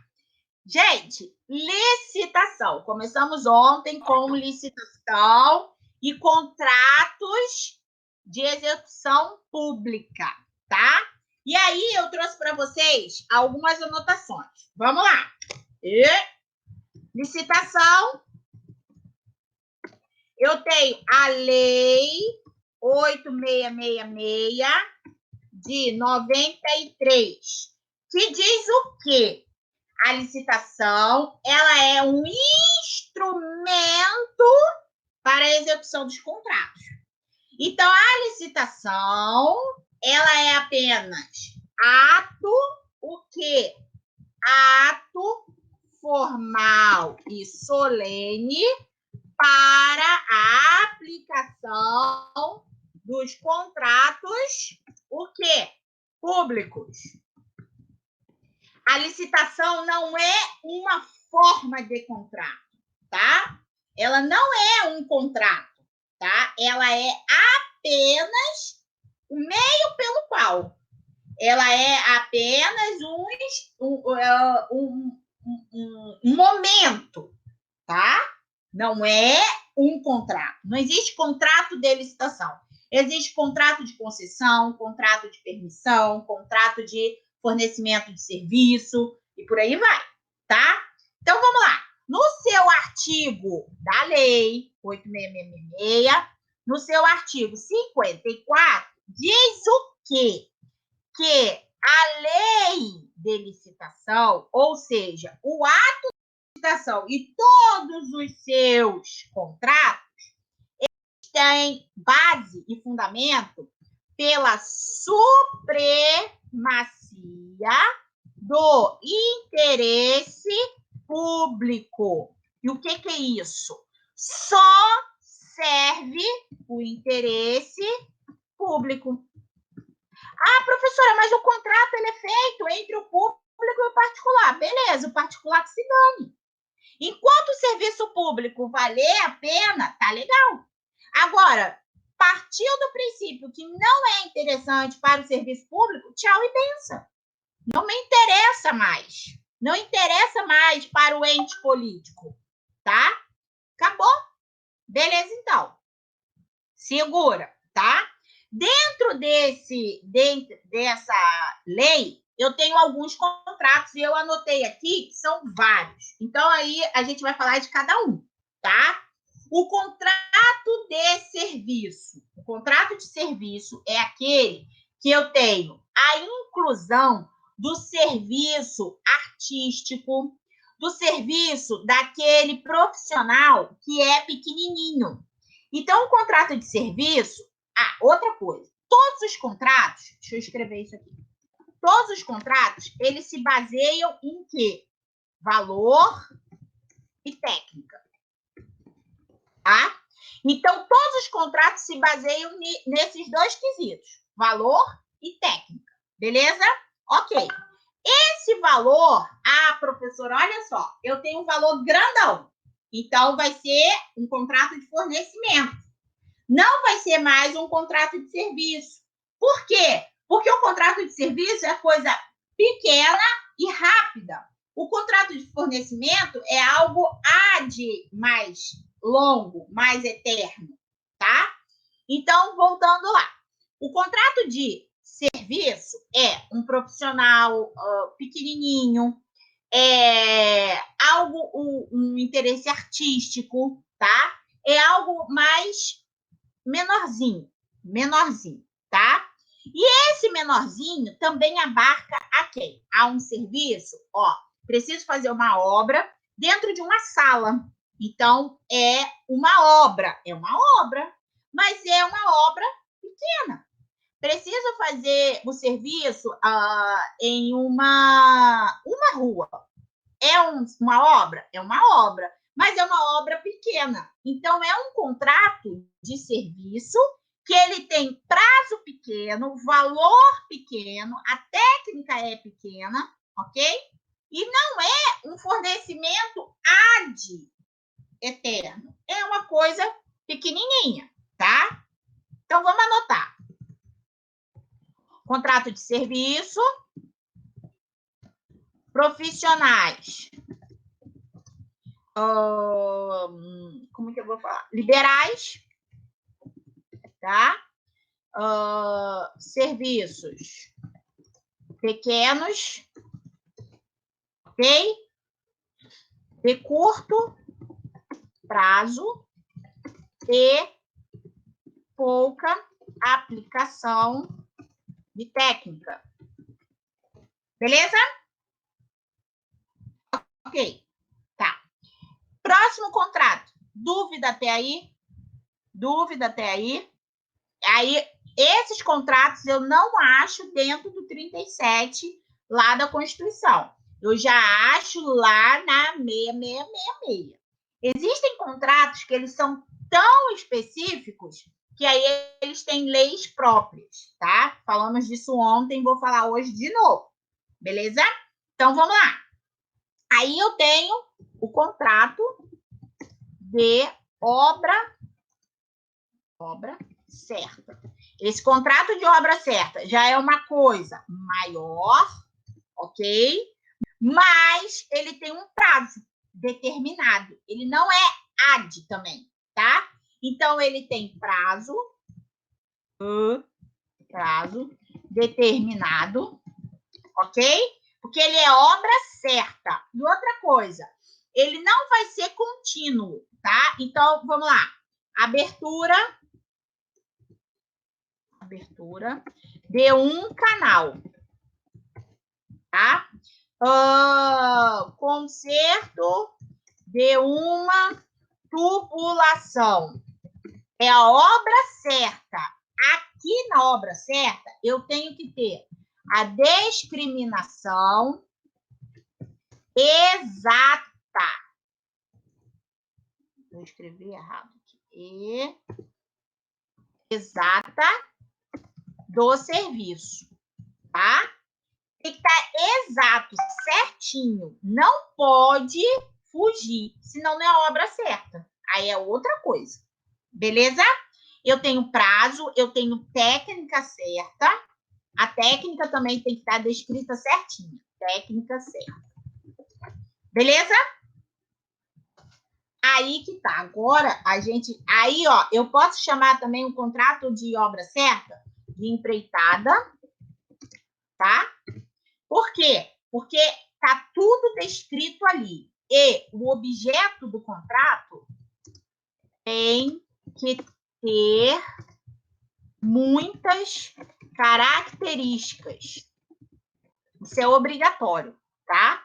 Gente, licitação. Começamos ontem com licitação e contratos de execução pública, tá? E aí eu trouxe para vocês algumas anotações. Vamos lá. Licitação. Eu tenho a lei 8666 de 93, que diz o quê? A licitação, ela é um instrumento para a execução dos contratos. Então, a licitação, ela é apenas o quê? Ato formal e solene para a aplicação dos contratos, o quê? Públicos. A licitação não é uma forma de contrato, tá? Ela não é um contrato, tá? Ela é apenas o meio pelo qual. Ela é apenas um momento, tá? Não é um contrato. Não existe contrato de licitação. Existe contrato de concessão, contrato de permissão, contrato de fornecimento de serviço e por aí vai, tá? Então, vamos lá. No seu artigo da lei 8666, no seu artigo 54, diz o quê? Que a lei de licitação, ou seja, o ato de licitação e todos os seus contratos, tem base e fundamento pela supremacia do interesse público. E o que é isso? Só serve o interesse público. Ah, professora, mas o contrato ele é feito entre o público e o particular. Beleza, o particular que se dane. Enquanto o serviço público valer a pena, tá legal. Agora, partiu do princípio que não é interessante para o serviço público, tchau e benção. Não me interessa mais. Não interessa mais para o ente político, tá? Acabou? Beleza, então. Segura, tá? Dentro dessa lei, eu tenho alguns contratos e eu anotei aqui que são vários. Então, aí a gente vai falar de cada um, tá? O contrato de serviço. O contrato de serviço é aquele que eu tenho a inclusão do serviço artístico, do serviço daquele profissional que é pequenininho. Então, o contrato de serviço... Ah, outra coisa. Todos os contratos... Deixa eu escrever isso aqui. Todos os contratos, eles se baseiam em quê? Valor e técnica. Tá? Então, todos os contratos se baseiam nesses dois quesitos. Valor e técnica. Beleza? Ok. Esse valor... Ah, professora, olha só. Eu tenho um valor grandão. Então, vai ser um contrato de fornecimento. Não vai ser mais um contrato de serviço. Por quê? Porque o contrato de serviço é coisa pequena e rápida. O contrato de fornecimento é algo mais longo, mais eterno, tá? Então, voltando lá. O contrato de serviço é um profissional pequenininho, um interesse artístico, tá? É algo mais menorzinho, tá? E esse menorzinho também abarca a quem? A um serviço, preciso fazer uma obra dentro de uma sala. Então, é uma obra, mas é uma obra pequena. Preciso fazer o serviço em uma rua. É uma obra? É uma obra, mas é uma obra pequena. Então, é um contrato de serviço que ele tem prazo pequeno, valor pequeno, a técnica é pequena, ok? E não é um fornecimento ad eterno. É uma coisa pequenininha, tá? Então, vamos anotar. Contrato de serviço, profissionais. Como que eu vou falar? Liberais, tá? Serviços pequenos, ok? De curto prazo e pouca aplicação de técnica. Beleza? Ok. Tá. Próximo contrato. Dúvida até aí? Dúvida até aí? Aí, esses contratos eu não acho dentro do 37 lá da Constituição. Eu já acho lá na 6666. Existem contratos que eles são tão específicos que aí eles têm leis próprias, tá? Falamos disso ontem, vou falar hoje de novo. Beleza? Então, vamos lá. Aí eu tenho o contrato de obra certa. Esse contrato de obra certa já é uma coisa maior, ok? Mas ele tem um prazo determinado. Ele não é ad também, tá? Então, ele tem prazo determinado, ok? Porque ele é obra certa. E outra coisa, ele não vai ser contínuo, tá? Então, vamos lá. Abertura de um canal, tá? Conserto de uma tubulação, É a obra certa. Aqui na obra certa, eu tenho que ter a discriminação exata. Vou escrever errado aqui. Exata do serviço, tá? Tem que estar exato, certinho. Não pode fugir, senão não é a obra certa. Aí é outra coisa. Beleza? Eu tenho prazo, eu tenho técnica certa. A técnica também tem que estar descrita certinho. Técnica certa. Beleza? Aí que tá. Agora, a gente... Aí, ó, eu posso chamar também um contrato de obra certa de empreitada, tá? Por quê? Porque tá tudo descrito ali. E o objeto do contrato tem que ter muitas características. Isso é obrigatório, tá?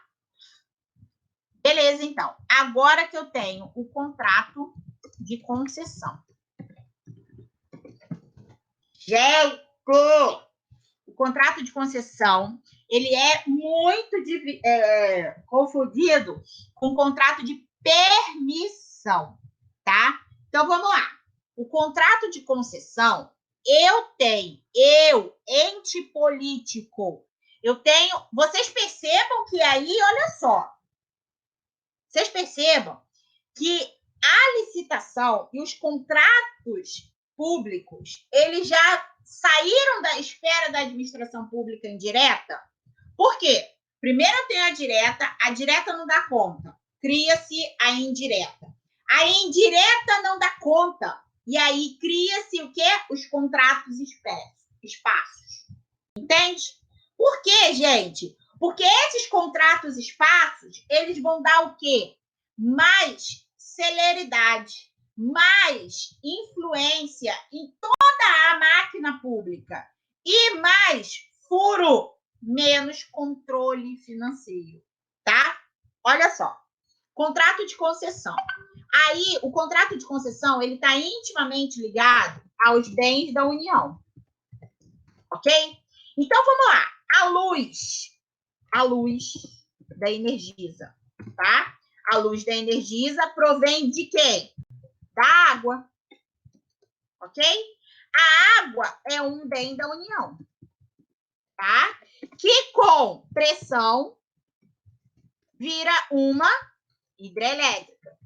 Beleza, então. Agora que eu tenho o contrato de concessão. Gente, o contrato de concessão, ele é muito confundido com o contrato de permissão, tá? Então, vamos lá. O contrato de concessão, ente político, eu tenho... Vocês percebam que aí, olha só, vocês percebam que a licitação e os contratos públicos, eles já saíram da esfera da administração pública indireta. Por quê? Primeiro eu tenho a direta não dá conta. Cria-se a indireta. A indireta não dá conta. E aí cria-se o quê? Os contratos esparsos. Entende? Por quê, gente? Porque esses contratos esparsos, eles vão dar o quê? Mais celeridade, mais influência em toda a máquina pública e mais furo, menos controle financeiro, tá? Olha só, contrato de concessão. Aí, o contrato de concessão, ele está intimamente ligado aos bens da União, ok? Então, vamos lá. A luz da Energisa, tá? A luz da Energisa provém de quem? Da água, ok? A água é um bem da União, tá? Que com pressão vira uma hidrelétrica.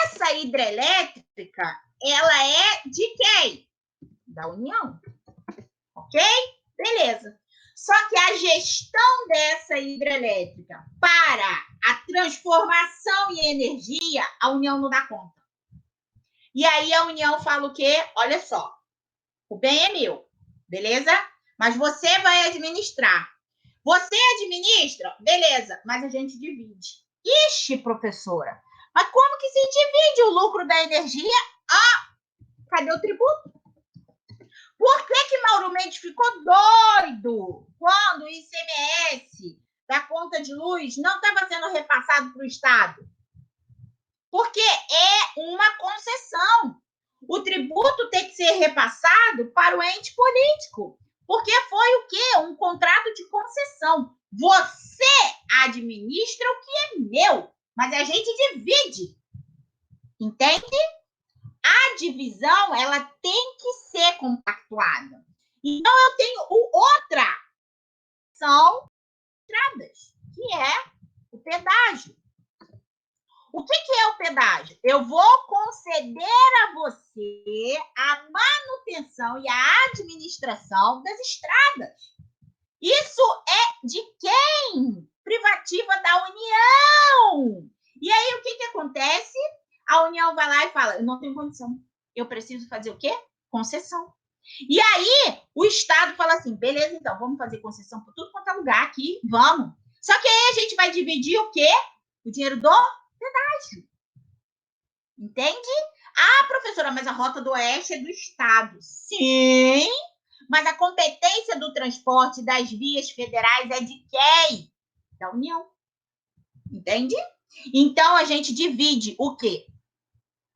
Essa hidrelétrica, ela é de quem? Da União, ok? Beleza. Só que a gestão dessa hidrelétrica para a transformação em energia, a União não dá conta. E aí a União fala o quê? Olha só, o bem é meu, beleza? Mas você vai administrar. Você administra? Beleza, mas a gente divide. Ixi, professora, mas como que se divide o lucro da energia? Ah, cadê o tributo? Por que Mauro Mendes ficou doido quando o ICMS da conta de luz não estava sendo repassado para o Estado? Porque é uma concessão. O tributo tem que ser repassado para o ente político. Porque foi o quê? Um contrato de concessão. Você administra o que é meu, mas a gente divide. Entende? A divisão, ela tem que ser compactuada. Então, eu tenho outra, são estradas, que é o pedágio. O que é o pedágio? Eu vou conceder a você a manutenção e a administração das estradas. Isso é de quem? Privativa da União. E aí, o que acontece? A União vai lá e fala, eu não tenho condição. Eu preciso fazer o quê? Concessão. E aí, o Estado fala assim, beleza, então, vamos fazer concessão por tudo quanto é lugar aqui, vamos. Só que aí a gente vai dividir o quê? O dinheiro do pedágio. Entende? Ah, professora, mas a Rota do Oeste é do Estado. Sim, mas a competência do transporte das vias federais é de quem? Da União. Entende? Então, a gente divide o quê?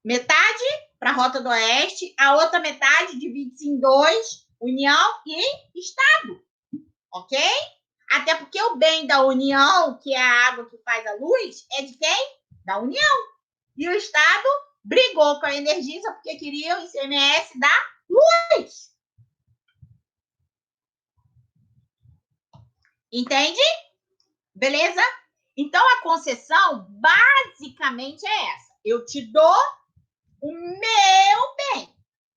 metade para a Rota do Oeste, a outra metade divide-se em 2, União e Estado, ok? Até porque o bem da União, que é a água que faz a luz, é de quem? Da União. E o Estado brigou com a Energisa porque queria o ICMS da luz. Entende? Beleza? Então, a concessão basicamente é essa. Eu te dou o meu bem,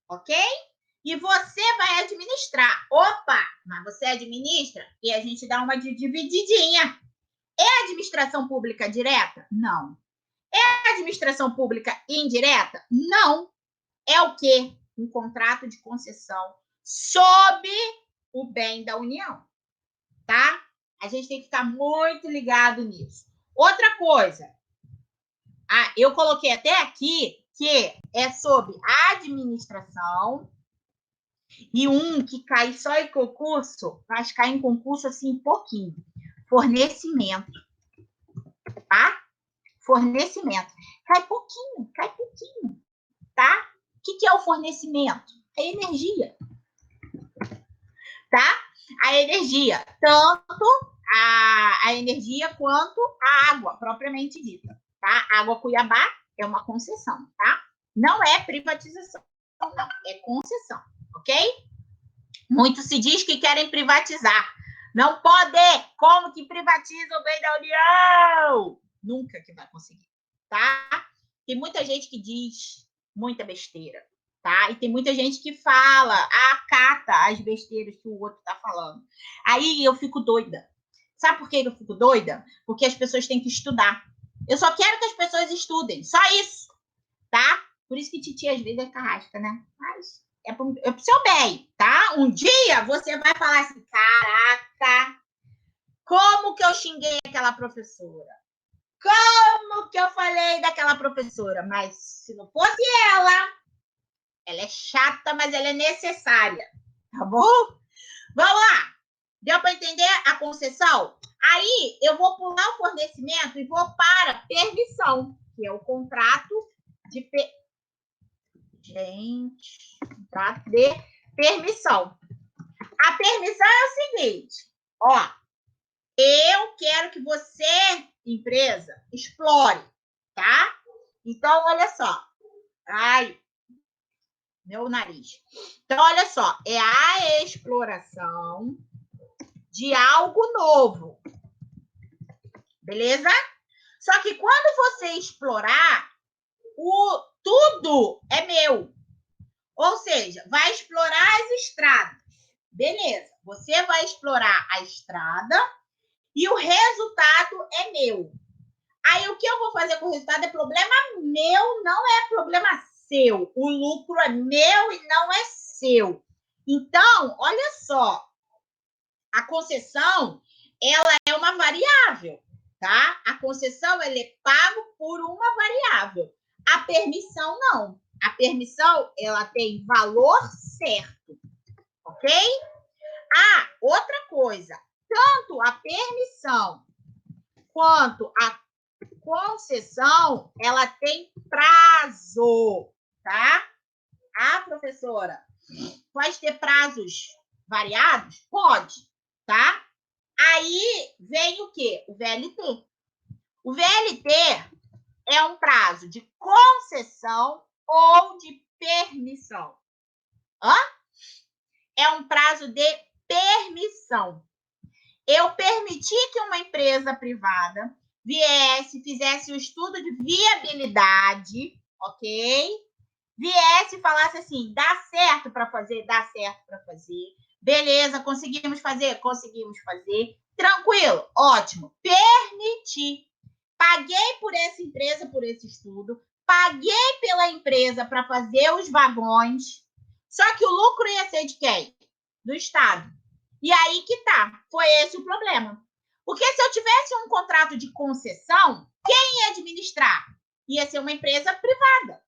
ok? E você vai administrar. Opa, mas você administra e a gente dá uma divididinha. É administração pública direta? Não. É administração pública indireta? Não. É o quê? Um contrato de concessão sob o bem da União, tá? A gente tem que ficar muito ligado nisso. Outra coisa, eu coloquei até aqui que é sobre administração e um que cai só em concurso, mas cai em concurso assim pouquinho. Fornecimento, tá? Fornecimento. Cai pouquinho, tá? O que é o fornecimento? É energia, tá? A energia, tanto a energia quanto a água, propriamente dita, tá? Água Cuiabá é uma concessão, tá? Não é privatização, não, é concessão, ok? Muito se diz que querem privatizar. Não pode! Como que privatiza o bem da União? Nunca que vai conseguir, tá? Tem muita gente que diz muita besteira, tá? E tem muita gente que fala, acata as besteiras que o outro tá falando. Aí eu fico doida. Sabe por que eu fico doida? Porque as pessoas têm que estudar. Eu só quero que as pessoas estudem, só isso, tá? Por isso que titia às vezes é carrasca, né? Mas é pro seu bem, tá? Um dia você vai falar assim, caraca, como que eu xinguei aquela professora? Como que eu falei daquela professora? Mas se não fosse ela é chata, mas ela é necessária, tá bom? Vamos lá. Deu para entender a concessão? Aí eu vou pular o fornecimento e vou para permissão, que é o contrato de contrato de permissão. A permissão é o seguinte, ó, eu quero que você, empresa, explore, tá? Então, olha só. Ai, meu nariz. Então, olha só, é a exploração de algo novo. Beleza? Só que quando você explorar, tudo é meu. Ou seja, vai explorar as estradas. Beleza, você vai explorar a estrada e o resultado é meu. Aí o que eu vou fazer com o resultado é problema meu, não é problema seu. O lucro é meu e não é seu. Então, olha só, a concessão, ela é uma variável, tá? A concessão, ela é pago por uma variável. A permissão, não. A permissão, ela tem valor certo, ok? Outra coisa, tanto a permissão quanto a concessão, ela tem prazo, tá? Professora, pode ter prazos variados? Pode, tá? Aí vem o quê? O VLT. O VLT é um prazo de concessão ou de permissão. É um prazo de permissão. Eu permiti que uma empresa privada viesse, fizesse o estudo de viabilidade, ok? Viesse e falasse assim, dá certo para fazer, dá certo para fazer. Beleza, conseguimos fazer? Conseguimos fazer. Tranquilo, ótimo. Permiti. Paguei por essa empresa, por esse estudo. Paguei pela empresa para fazer os vagões. Só que o lucro ia ser de quem? Do Estado. E aí que tá. Foi esse o problema. Porque se eu tivesse um contrato de concessão, quem ia administrar? Ia ser uma empresa privada.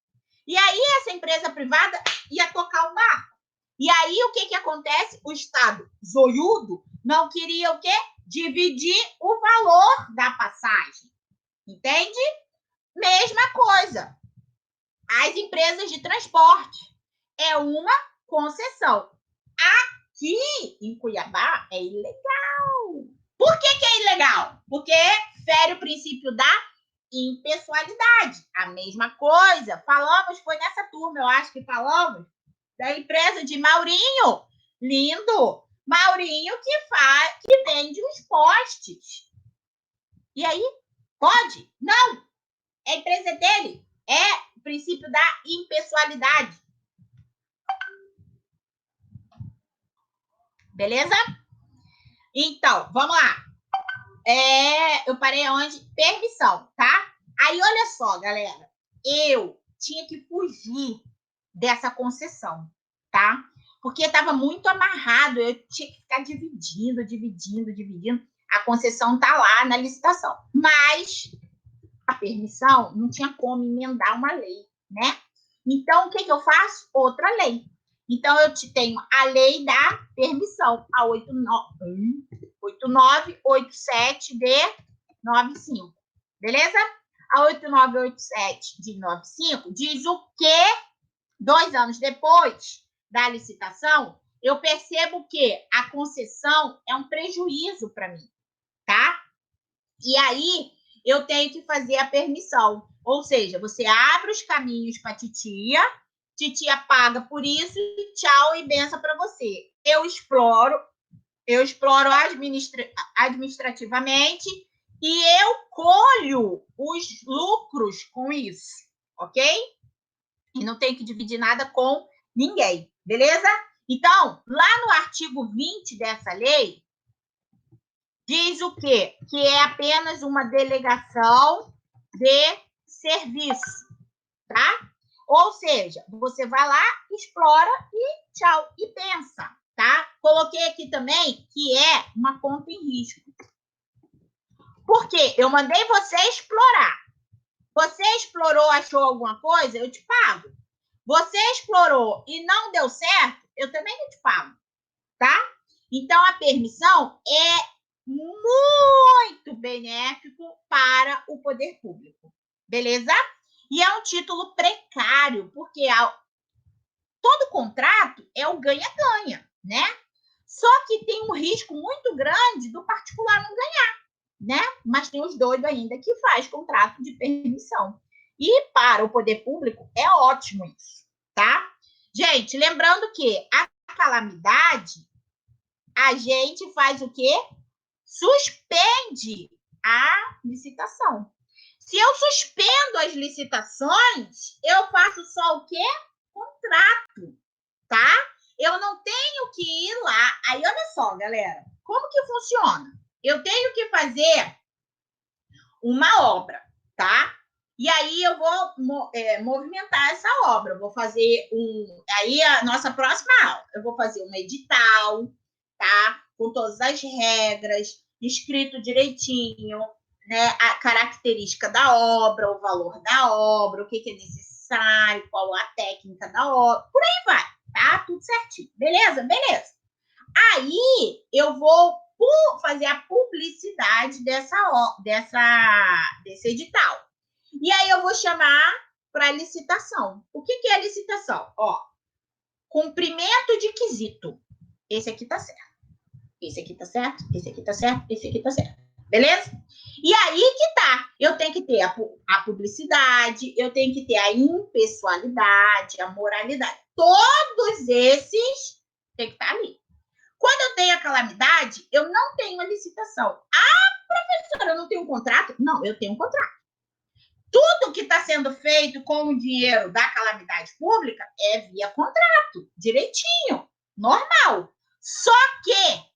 E aí essa empresa privada ia tocar o barco. E aí o que acontece? O Estado zoiudo não queria o quê? Dividir o valor da passagem. Entende? Mesma coisa. as empresas de transporte. É uma concessão. Aqui em Cuiabá é ilegal. Por que é ilegal? Porque fere o princípio da impessoalidade. A mesma coisa. Falamos, foi nessa turma, eu acho que falamos, da empresa de Maurinho. Lindo. Maurinho que vende os postes. E aí? Pode? Não. A empresa dele. É o princípio da impessoalidade. Beleza? Então, vamos lá. Eu parei onde? Permissão, tá? Aí, olha só, galera. Eu tinha que fugir dessa concessão, tá? Porque estava muito amarrado. Eu tinha que ficar dividindo. A concessão tá lá na licitação. Mas a permissão não tinha como emendar uma lei, né? Então, o que eu faço? Outra lei. Então, eu tenho a lei da permissão, a 8987 de 95. Beleza? A 8987 de 95 diz o quê? 2 anos depois da licitação, eu percebo que a concessão é um prejuízo para mim, tá? E aí, eu tenho que fazer a permissão. Ou seja, você abre os caminhos para a titia paga por isso, e tchau e benção para você. Eu exploro administrativamente e eu colho os lucros com isso, ok? E não tenho que dividir nada com ninguém, beleza? Então, lá no artigo 20 dessa lei, diz o quê? Que é apenas uma delegação de serviço, tá? Ou seja, você vai lá, explora e tchau, e pensa, tá? Coloquei aqui também que é uma conta em risco. Por quê? Eu mandei você explorar. Você explorou, achou alguma coisa, eu te pago. Você explorou e não deu certo, eu também não te pago, tá? Então, a permissão é muito benéfico para o poder público, beleza? E é um título precário, porque todo contrato é o ganha-ganha, né? Só que tem um risco muito grande do particular não ganhar, né? Mas tem os doidos ainda que faz contrato de permissão. E para o poder público é ótimo isso, tá? Gente, lembrando que a calamidade, a gente faz o quê? Suspende a licitação. Se eu suspendo as licitações, eu faço só o quê? Contrato, tá? Eu não tenho que ir lá. Aí, olha só, galera, como que funciona? Eu tenho que fazer uma obra, tá? E aí eu vou movimentar essa obra. Eu vou fazer Aí, a nossa próxima aula, eu vou fazer um edital, tá? Com todas as regras, escrito direitinho, né? A característica da obra, o valor da obra, o que é necessário, qual a técnica da obra, por aí vai, tá? Tudo certinho. Beleza? Beleza. Aí eu vou fazer a publicidade desse edital. E aí eu vou chamar para licitação. O que é a licitação? Ó, cumprimento de quesito. Esse aqui tá certo. Esse aqui tá certo, esse aqui tá certo, esse aqui tá certo. Beleza? E aí que tá. Eu tenho que ter a publicidade, eu tenho que ter a impessoalidade, a moralidade. Todos esses tem que estar ali. Quando eu tenho a calamidade, eu não tenho a licitação. Professora, eu não tenho um contrato? Não, eu tenho um contrato. Tudo que está sendo feito com o dinheiro da calamidade pública é via contrato, direitinho, normal. Só que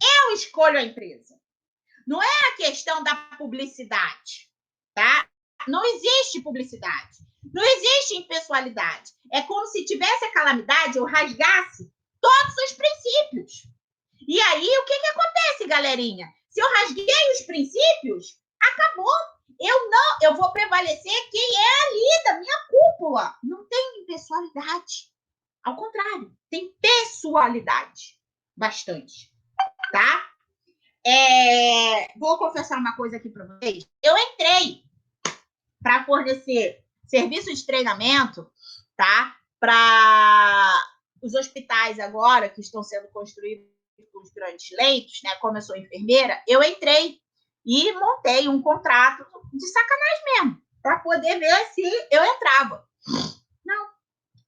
eu escolho a empresa. Não é a questão da publicidade, tá? Não existe publicidade. Não existe impessoalidade. É como se tivesse a calamidade, eu rasgasse todos os princípios. E aí, o que acontece, galerinha? Se eu rasguei os princípios, acabou. Eu vou prevalecer quem é ali da minha cúpula. Não tem impessoalidade. Ao contrário, tem pessoalidade. Bastante. Tá? Vou confessar uma coisa aqui para vocês. Eu entrei para fornecer serviço de treinamento, tá? Para os hospitais agora que estão sendo construídos os grandes leitos, né? Como eu sou enfermeira, eu entrei e montei um contrato de sacanagem mesmo, para poder ver se eu entrava. Não.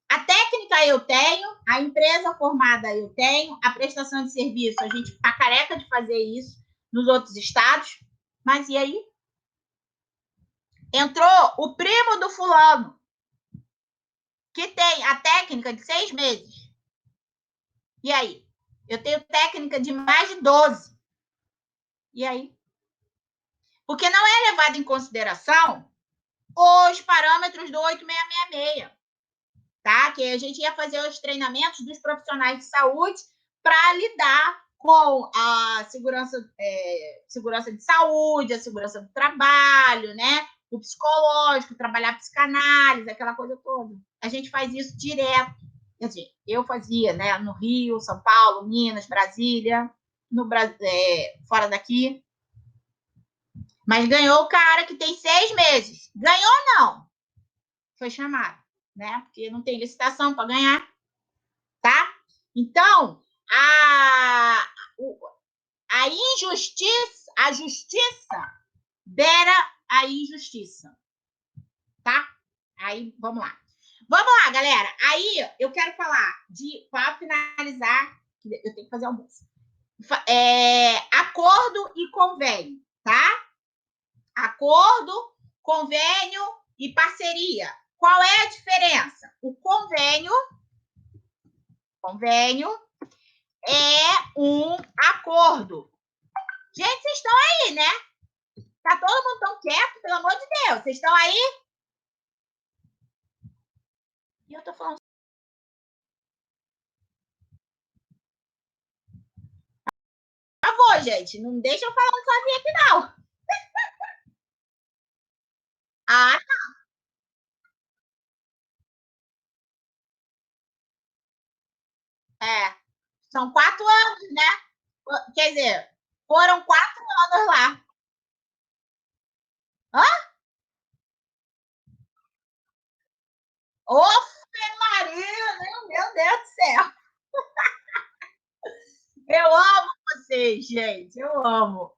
A técnica eu tenho, a empresa formada eu tenho, a prestação de serviço, a gente tá careca de fazer isso nos outros estados, mas e aí? Entrou o primo do fulano, que tem a técnica de 6 meses. E aí? Eu tenho técnica de mais de 12. E aí? Porque não é levado em consideração os parâmetros do 8666, tá? Que a gente ia fazer os treinamentos dos profissionais de saúde para lidar com a segurança de saúde, a segurança do trabalho, né? O psicológico, trabalhar psicanálise, aquela coisa toda. A gente faz isso direto. Quer dizer, eu fazia, né? No Rio, São Paulo, Minas, Brasília, no fora daqui. Mas ganhou o cara que tem 6 meses. Ganhou, não. Foi chamado, né? Porque não tem licitação para ganhar, tá? Então, a injustiça, a justiça dera a injustiça, tá? Aí, vamos lá. Vamos lá, galera. Aí, eu quero falar para finalizar, eu tenho que fazer almoço. Acordo e convênio, tá? Acordo, convênio e parceria. Qual é a diferença? O convênio é um acordo. Gente, vocês estão aí, né? Tá todo mundo tão quieto, pelo amor de Deus. Vocês estão aí? E eu tô falando. Por favor, gente, não deixa eu falando sozinha aqui, não. Ah, são 4 anos, né? Quer dizer, foram 4 anos lá. Hã? Ô, Maria, meu Deus do céu. Eu amo vocês, gente. Eu amo.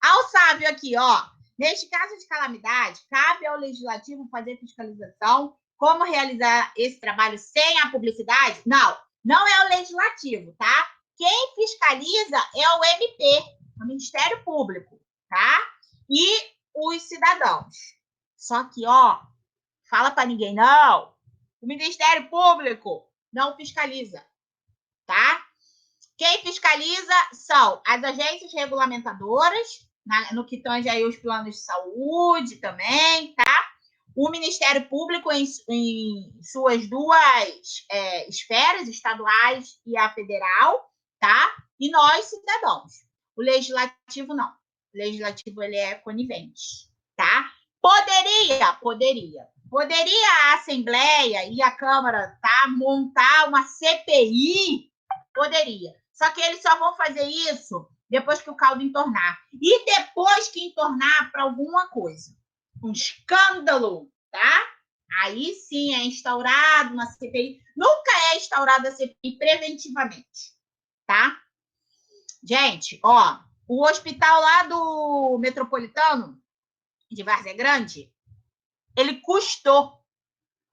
Ao sábio aqui, ó. Neste caso de calamidade, cabe ao legislativo fazer fiscalização. Como realizar esse trabalho sem a publicidade? Não, não é o legislativo, tá? Quem fiscaliza é o MP, o Ministério Público, tá? E os cidadãos. Só que, ó, fala para ninguém, não. O Ministério Público não fiscaliza, tá? Quem fiscaliza são as agências regulamentadoras, no que tange aí os planos de saúde também, tá? O Ministério Público em suas duas esferas, estaduais e a federal, tá? E nós, cidadãos. O legislativo, não. O legislativo, ele é conivente, tá? Poderia a Assembleia e a Câmara, tá? Montar uma CPI? Poderia. Só que eles só vão fazer isso depois que o caldo entornar. E depois que entornar para alguma coisa. Um escândalo, tá? Aí sim é instaurado uma CPI. Nunca é instaurada a CPI preventivamente, tá? Gente, ó, o hospital lá do Metropolitano, de Várzea Grande, ele custou,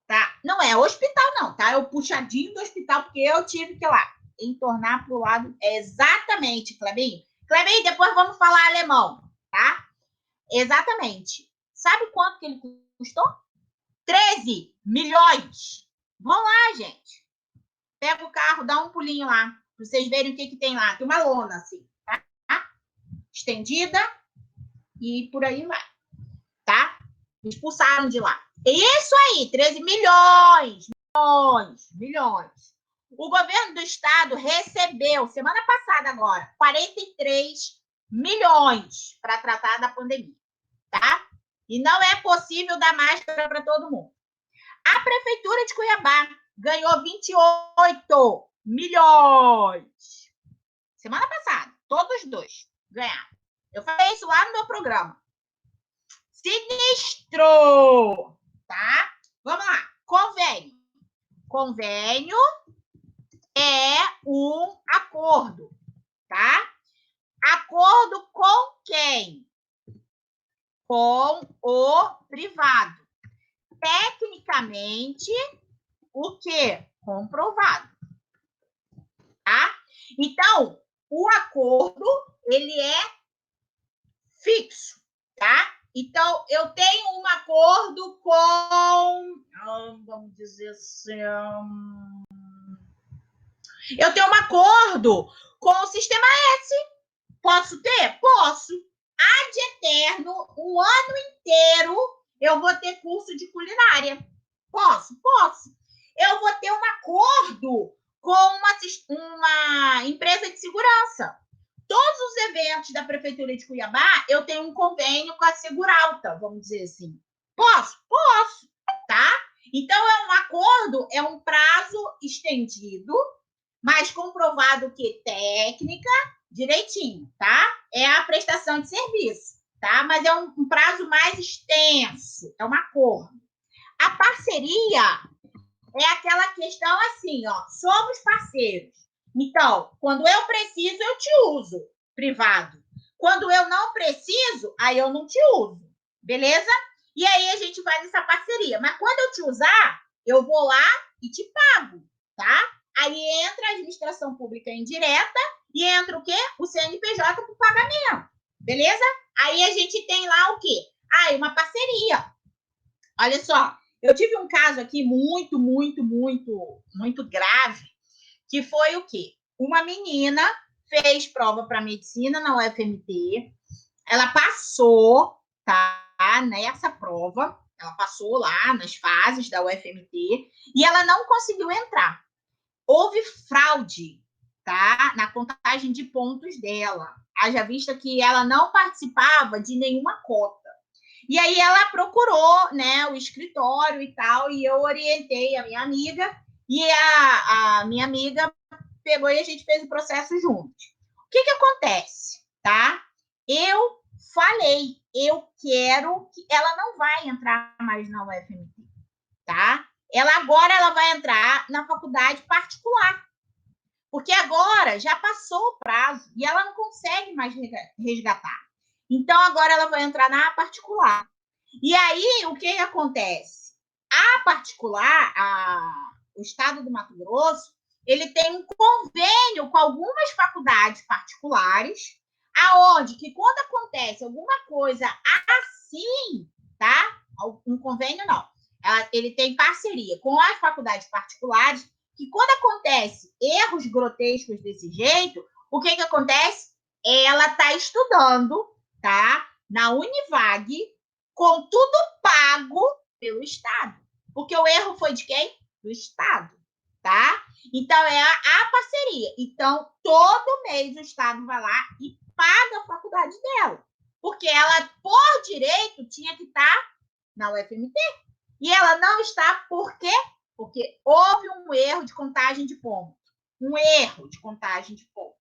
tá? Não é hospital, não, tá? É o puxadinho do hospital, porque eu tive que ir lá entornar para o lado. Exatamente, Clebinho. Clebinho, depois vamos falar alemão, tá? Exatamente. Sabe quanto que ele custou? 13 milhões. Vão lá, gente. Pega o carro, dá um pulinho lá, para vocês verem o que tem lá. Tem uma lona, assim, tá? Estendida e por aí vai, tá? Expulsaram de lá. Isso aí, 13 milhões. O governo do estado recebeu, semana passada agora, 43 milhões para tratar da pandemia, tá? E não é possível dar máscara para todo mundo. A prefeitura de Cuiabá ganhou 28 milhões. Semana passada, todos dois ganharam. Eu falei isso lá no meu programa. Sinistro, tá? Vamos lá. Convênio. Convênio é um acordo, tá? Acordo com quem? Com o privado. Tecnicamente, o quê? Comprovado, tá? Então, o acordo, ele é fixo, tá? Então, eu tenho um acordo com, vamos dizer assim, eu tenho um acordo com o Sistema S. Posso ter? Posso. Ad eterno, um ano inteiro, eu vou ter curso de culinária. Posso? Posso. Eu vou ter um acordo com uma empresa de segurança. Todos os eventos da Prefeitura de Cuiabá, eu tenho um convênio com a Seguralta, vamos dizer assim. Posso? Posso, tá? Então, é um acordo, é um prazo estendido, mas comprovado que técnica, direitinho, tá? É a prestação de serviço, tá? Mas é um prazo mais extenso, é um acordo. A parceria é aquela questão assim, ó, somos parceiros. Então, quando eu preciso, eu te uso, privado. Quando eu não preciso, aí eu não te uso, beleza? E aí a gente faz essa parceria. Mas quando eu te usar, eu vou lá e te pago, tá? Aí entra a administração pública indireta e entra o quê? O CNPJ para o pagamento, beleza? Aí a gente tem lá o quê? Ah, uma parceria. Olha só, eu tive um caso aqui muito grave, que foi o quê? Uma menina fez prova para medicina na UFMT, ela passou, tá, nessa prova, ela passou lá nas fases da UFMT e ela não conseguiu entrar. Houve fraude, tá, na contagem de pontos dela. Haja vista que ela não participava de nenhuma cota. E aí ela procurou, né, o escritório e tal, e eu orientei a minha amiga, e a minha amiga pegou e a gente fez o processo juntos. O que acontece, tá? Eu falei, eu quero que ela não vai entrar mais na UFMT, tá? Agora ela vai entrar na faculdade particular, porque agora já passou o prazo e ela não consegue mais resgatar. Então, agora ela vai entrar na particular. E aí, o que acontece? A particular, o Estado do Mato Grosso, ele tem um convênio com algumas faculdades particulares, aonde que quando acontece alguma coisa assim, tá? Um convênio não. Ele tem parceria com as faculdades particulares, que quando acontece erros grotescos desse jeito, o que acontece? Ela está estudando, tá? Na Univag, com tudo pago pelo Estado. Porque o erro foi de quem? Do Estado, tá? Então, é a parceria. Então, todo mês o Estado vai lá e paga a faculdade dela. Porque ela, por direito, tinha que estar na UFMT. E ela não está por quê? Porque houve um erro de contagem de ponto. Um erro de contagem de ponto,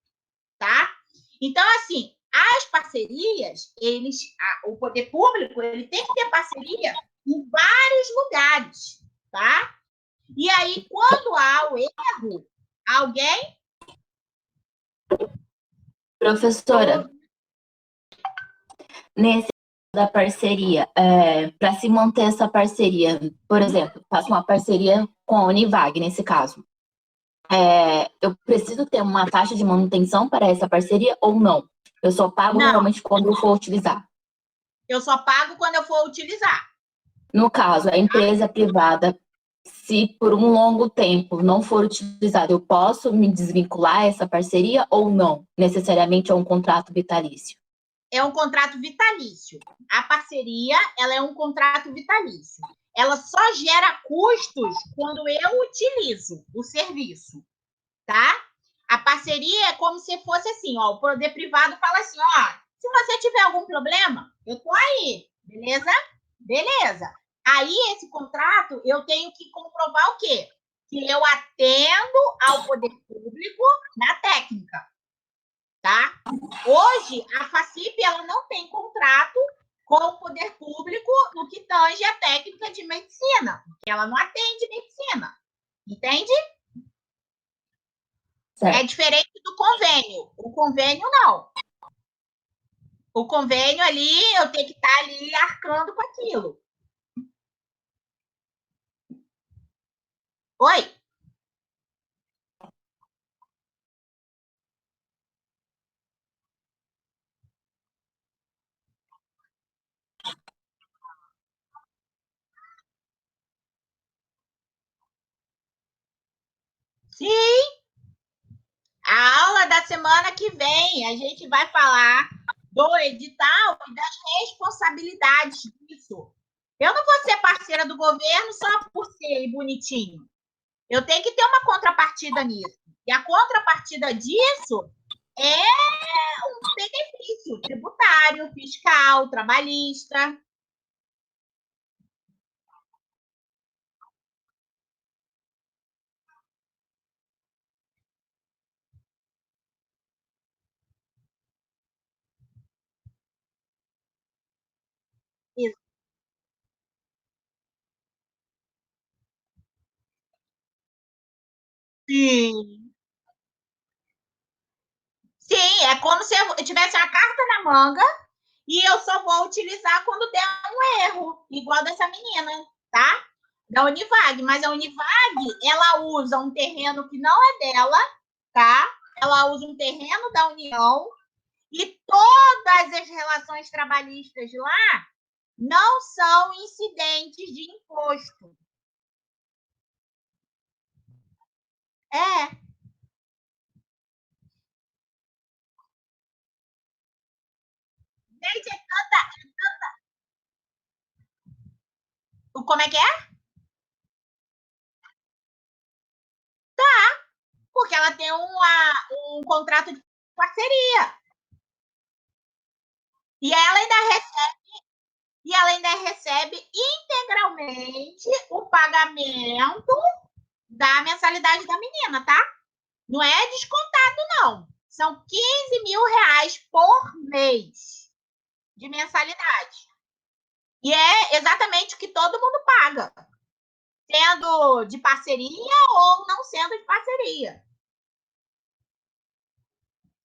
tá? Então, assim, as parcerias, o poder público, ele tem que ter parceria em vários lugares, tá? E aí, quando há o erro, alguém... Professora, nesse da parceria, para se manter essa parceria, por exemplo, faço uma parceria com a Univag, nesse caso, eu preciso ter uma taxa de manutenção para essa parceria ou não? Eu só pago realmente quando eu for utilizar? Eu só pago quando eu for utilizar. No caso, a empresa privada, se por um longo tempo não for utilizada, eu posso me desvincular essa parceria ou não? Necessariamente é um contrato vitalício? É um contrato vitalício. A parceria, ela é um contrato vitalício. Ela só gera custos quando eu utilizo o serviço, tá? A parceria é como se fosse assim, ó, o poder privado fala assim, ó, se você tiver algum problema, eu tô aí, beleza? Beleza. Aí, esse contrato, eu tenho que comprovar o quê? Que eu atendo ao poder público na técnica, tá? Hoje, a FACIP, ela não tem contrato com o poder público no que tange a técnica de medicina. ela não atende medicina. Entende? Certo. É diferente do convênio. O convênio, não. O convênio ali, eu tenho que estar ali arcando com aquilo. Oi? Sim. A aula da semana que vem, a gente vai falar do edital e das responsabilidades disso. Eu não vou ser parceira do governo só por ser bonitinho. Eu tenho que ter uma contrapartida nisso. E a contrapartida disso é um benefício tributário, fiscal, trabalhista. Sim. Sim, é como se eu tivesse uma carta na manga e eu só vou utilizar quando der um erro, igual dessa menina, tá? Da Univag. Mas a Univag, ela usa um terreno que não é dela, tá? Ela usa um terreno da União e todas as relações trabalhistas lá não são incidentes de imposto. É. Gente, como é que é? Porque ela tem um contrato de parceria. E ela ainda recebe integralmente o pagamento da mensalidade da menina, tá? Não é descontado, não. São 15 mil reais por mês de mensalidade. E é exatamente o que todo mundo paga, sendo de parceria ou não sendo de parceria.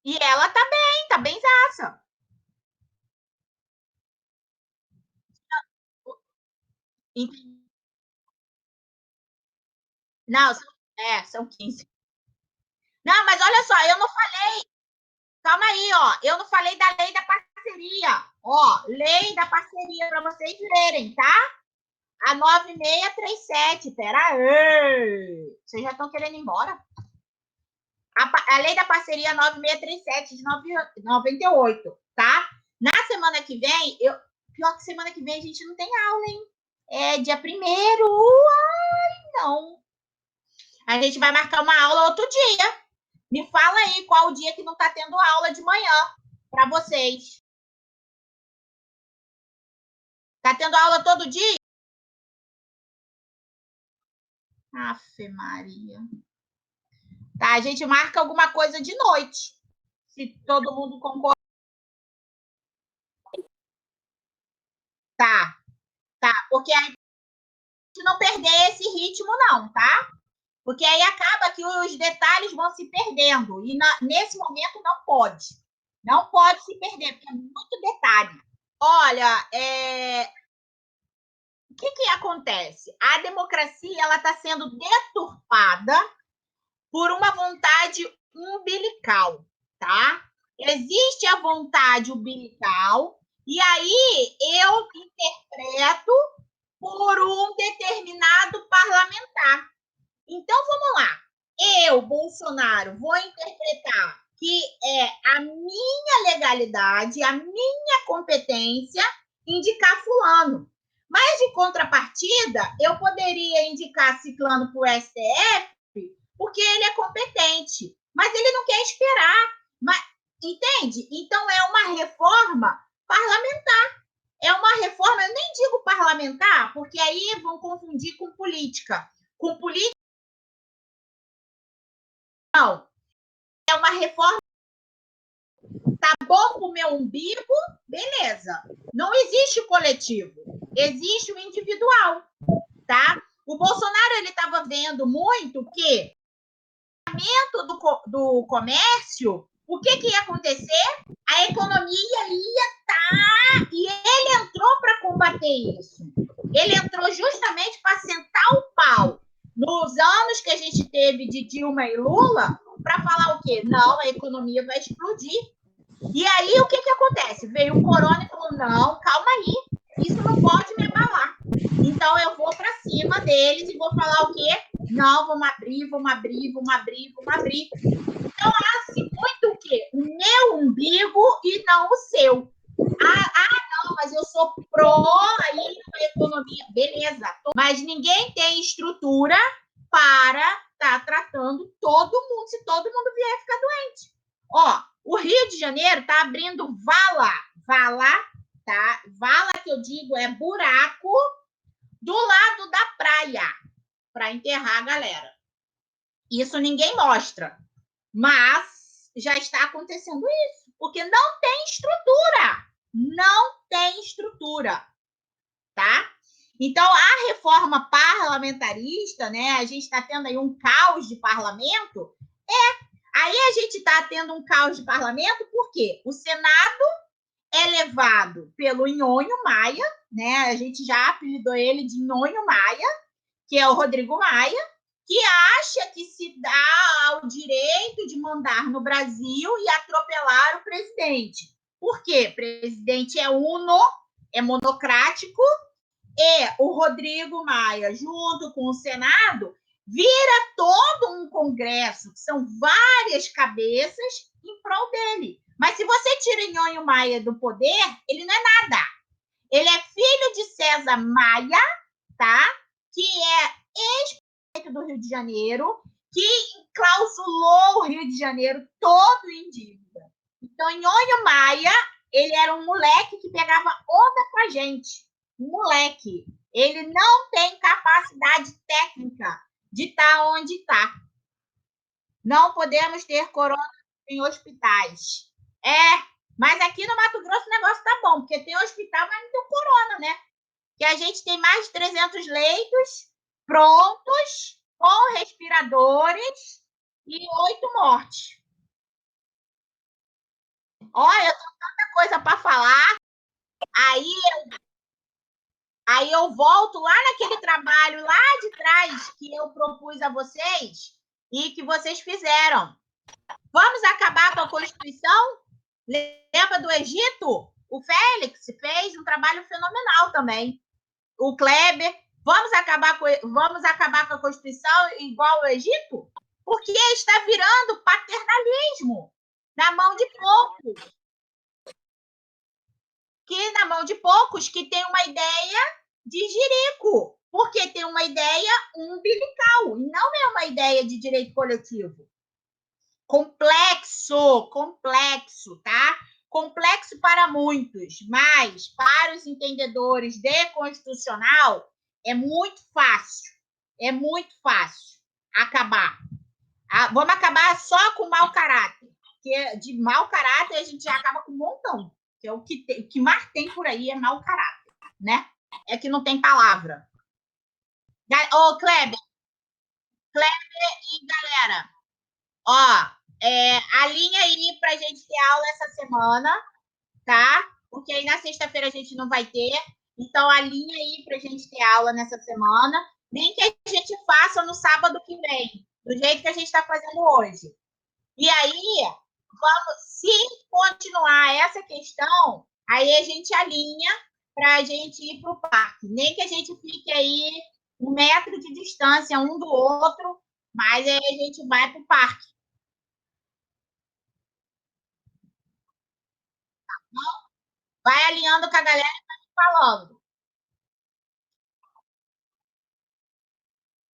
E ela tá bem zaça. Não, são 15. Não, mas olha só, eu não falei. Calma aí, ó. Eu não falei da lei da parceria. Ó, lei da parceria para vocês lerem, tá? A 9637. Pera aí. Vocês já estão querendo ir embora? A lei da parceria 9637 de 98, tá? Na semana que vem, pior que semana que vem a gente não tem aula, hein? É dia 1º. Ai, não. A gente vai marcar uma aula outro dia. Me fala aí qual o dia que não está tendo aula de manhã para vocês. Está tendo aula todo dia? Afe Maria. Tá, a gente marca alguma coisa de noite. Se todo mundo concordar. Tá, tá. Porque a gente não perder esse ritmo, não, tá? Porque aí acaba que os detalhes vão se perdendo. E nesse momento não pode. Não pode se perder, porque é muito detalhe. Olha, o que acontece? A democracia ela está sendo deturpada por uma vontade umbilical, tá? Existe a vontade umbilical e aí eu interpreto por um determinado parlamentar. Então vamos lá. Eu, Bolsonaro, vou interpretar que é a minha legalidade, a minha competência indicar fulano. Mas, de contrapartida, eu poderia indicar ciclano para o STF porque ele é competente. Mas ele não quer esperar. Mas, entende? Então, é uma reforma parlamentar. É uma reforma, eu nem digo parlamentar, porque aí vão confundir com política. Com política, não. É uma reforma. Tá bom pro meu umbigo? Beleza. Não existe o coletivo. Existe o individual, tá? O Bolsonaro ele estava vendo muito que do comércio, o que ia acontecer? A economia ia estar... E ele entrou para combater isso. Ele entrou justamente para sentar o pau nos anos que a gente teve de Dilma e Lula, para falar o quê? Não, a economia vai explodir. E aí, o que acontece? Veio o corona e falou, não, calma aí, isso não pode me abalar. Então, eu vou para cima deles e vou falar o quê? Não, vamos abrir, vamos abrir, vamos abrir, vamos abrir. Então, assim, muito o quê? O meu umbigo e não o seu. Não, mas eu sou pró aí na economia. Beleza, mas ninguém tem estrutura para estar tratando todo mundo, se todo mundo vier ficar doente. Ó, o Rio de Janeiro está abrindo vala, tá? Vala que eu digo é buraco do lado da praia para enterrar a galera. Isso ninguém mostra, mas já está acontecendo isso, porque não tem estrutura. Não tem estrutura, tá? Então, a reforma parlamentarista, né? A gente está tendo aí um caos de parlamento. Aí a gente está tendo um caos de parlamento porque o Senado é levado pelo Nhonho Maia, né? A gente já apelidou ele de Nhonho Maia, que é o Rodrigo Maia, que acha que se dá ao direito de mandar no Brasil e atropelar o presidente. Por quê? O presidente é uno, é monocrático, e o Rodrigo Maia, junto com o Senado, vira todo um congresso, que são várias cabeças, em prol dele. Mas se você tira Nhonho Maia do poder, ele não é nada. Ele é filho de César Maia, tá? Que é ex-prefeito do Rio de Janeiro, que enclausulou o Rio de Janeiro todo em dívida. Então, Nhonho Maia, ele era um moleque que pegava onda com a gente. Um moleque. Ele não tem capacidade técnica de estar onde está. Não podemos ter corona em hospitais. Mas aqui no Mato Grosso o negócio tá bom, porque tem hospital, mas não tem corona, né? Que a gente tem mais de 300 leitos prontos, com respiradores e 8 mortes. Olha, eu tenho tanta coisa para falar. Aí eu volto lá naquele trabalho lá de trás que eu propus a vocês e que vocês fizeram. Vamos acabar com a Constituição? Lembra do Egito? O Félix fez um trabalho fenomenal também. O Kleber. Vamos acabar com a Constituição igual ao Egito? Porque está virando paternalismo na mão de poucos. Na mão de poucos que tem uma ideia de jirico, porque tem uma ideia umbilical, e não é uma ideia de direito coletivo. Complexo, tá? Complexo para muitos, mas para os entendedores de constitucional é muito fácil acabar. Vamos acabar só com mau caráter, porque de mau caráter a gente já acaba com um montão, que é o que mais tem por aí é mau caráter, né? É que não tem palavra. Ô, Kleber e galera, ó, alinha aí para a gente ter aula essa semana, tá? Porque aí na sexta-feira a gente não vai ter. Então, alinha aí para a gente ter aula nessa semana. Nem que a gente faça no sábado que vem, do jeito que a gente está fazendo hoje. E aí, se continuar essa questão, aí a gente alinha para a gente ir para o parque. Nem que a gente fique aí 1 metro de distância um do outro, mas aí a gente vai para o parque. Vai alinhando com a galera e vai falando.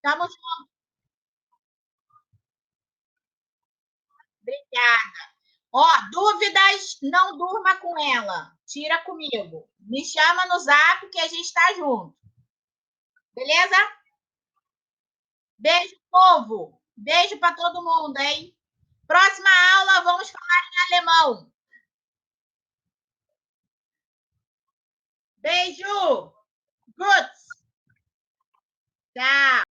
Tamo junto. Obrigada. Ó, dúvidas, não durma com ela. Tira comigo. Me chama no zap que a gente tá junto. Beleza? Beijo, povo. Beijo para todo mundo, hein? Próxima aula, vamos falar em alemão. Beijo. Good. Tchau.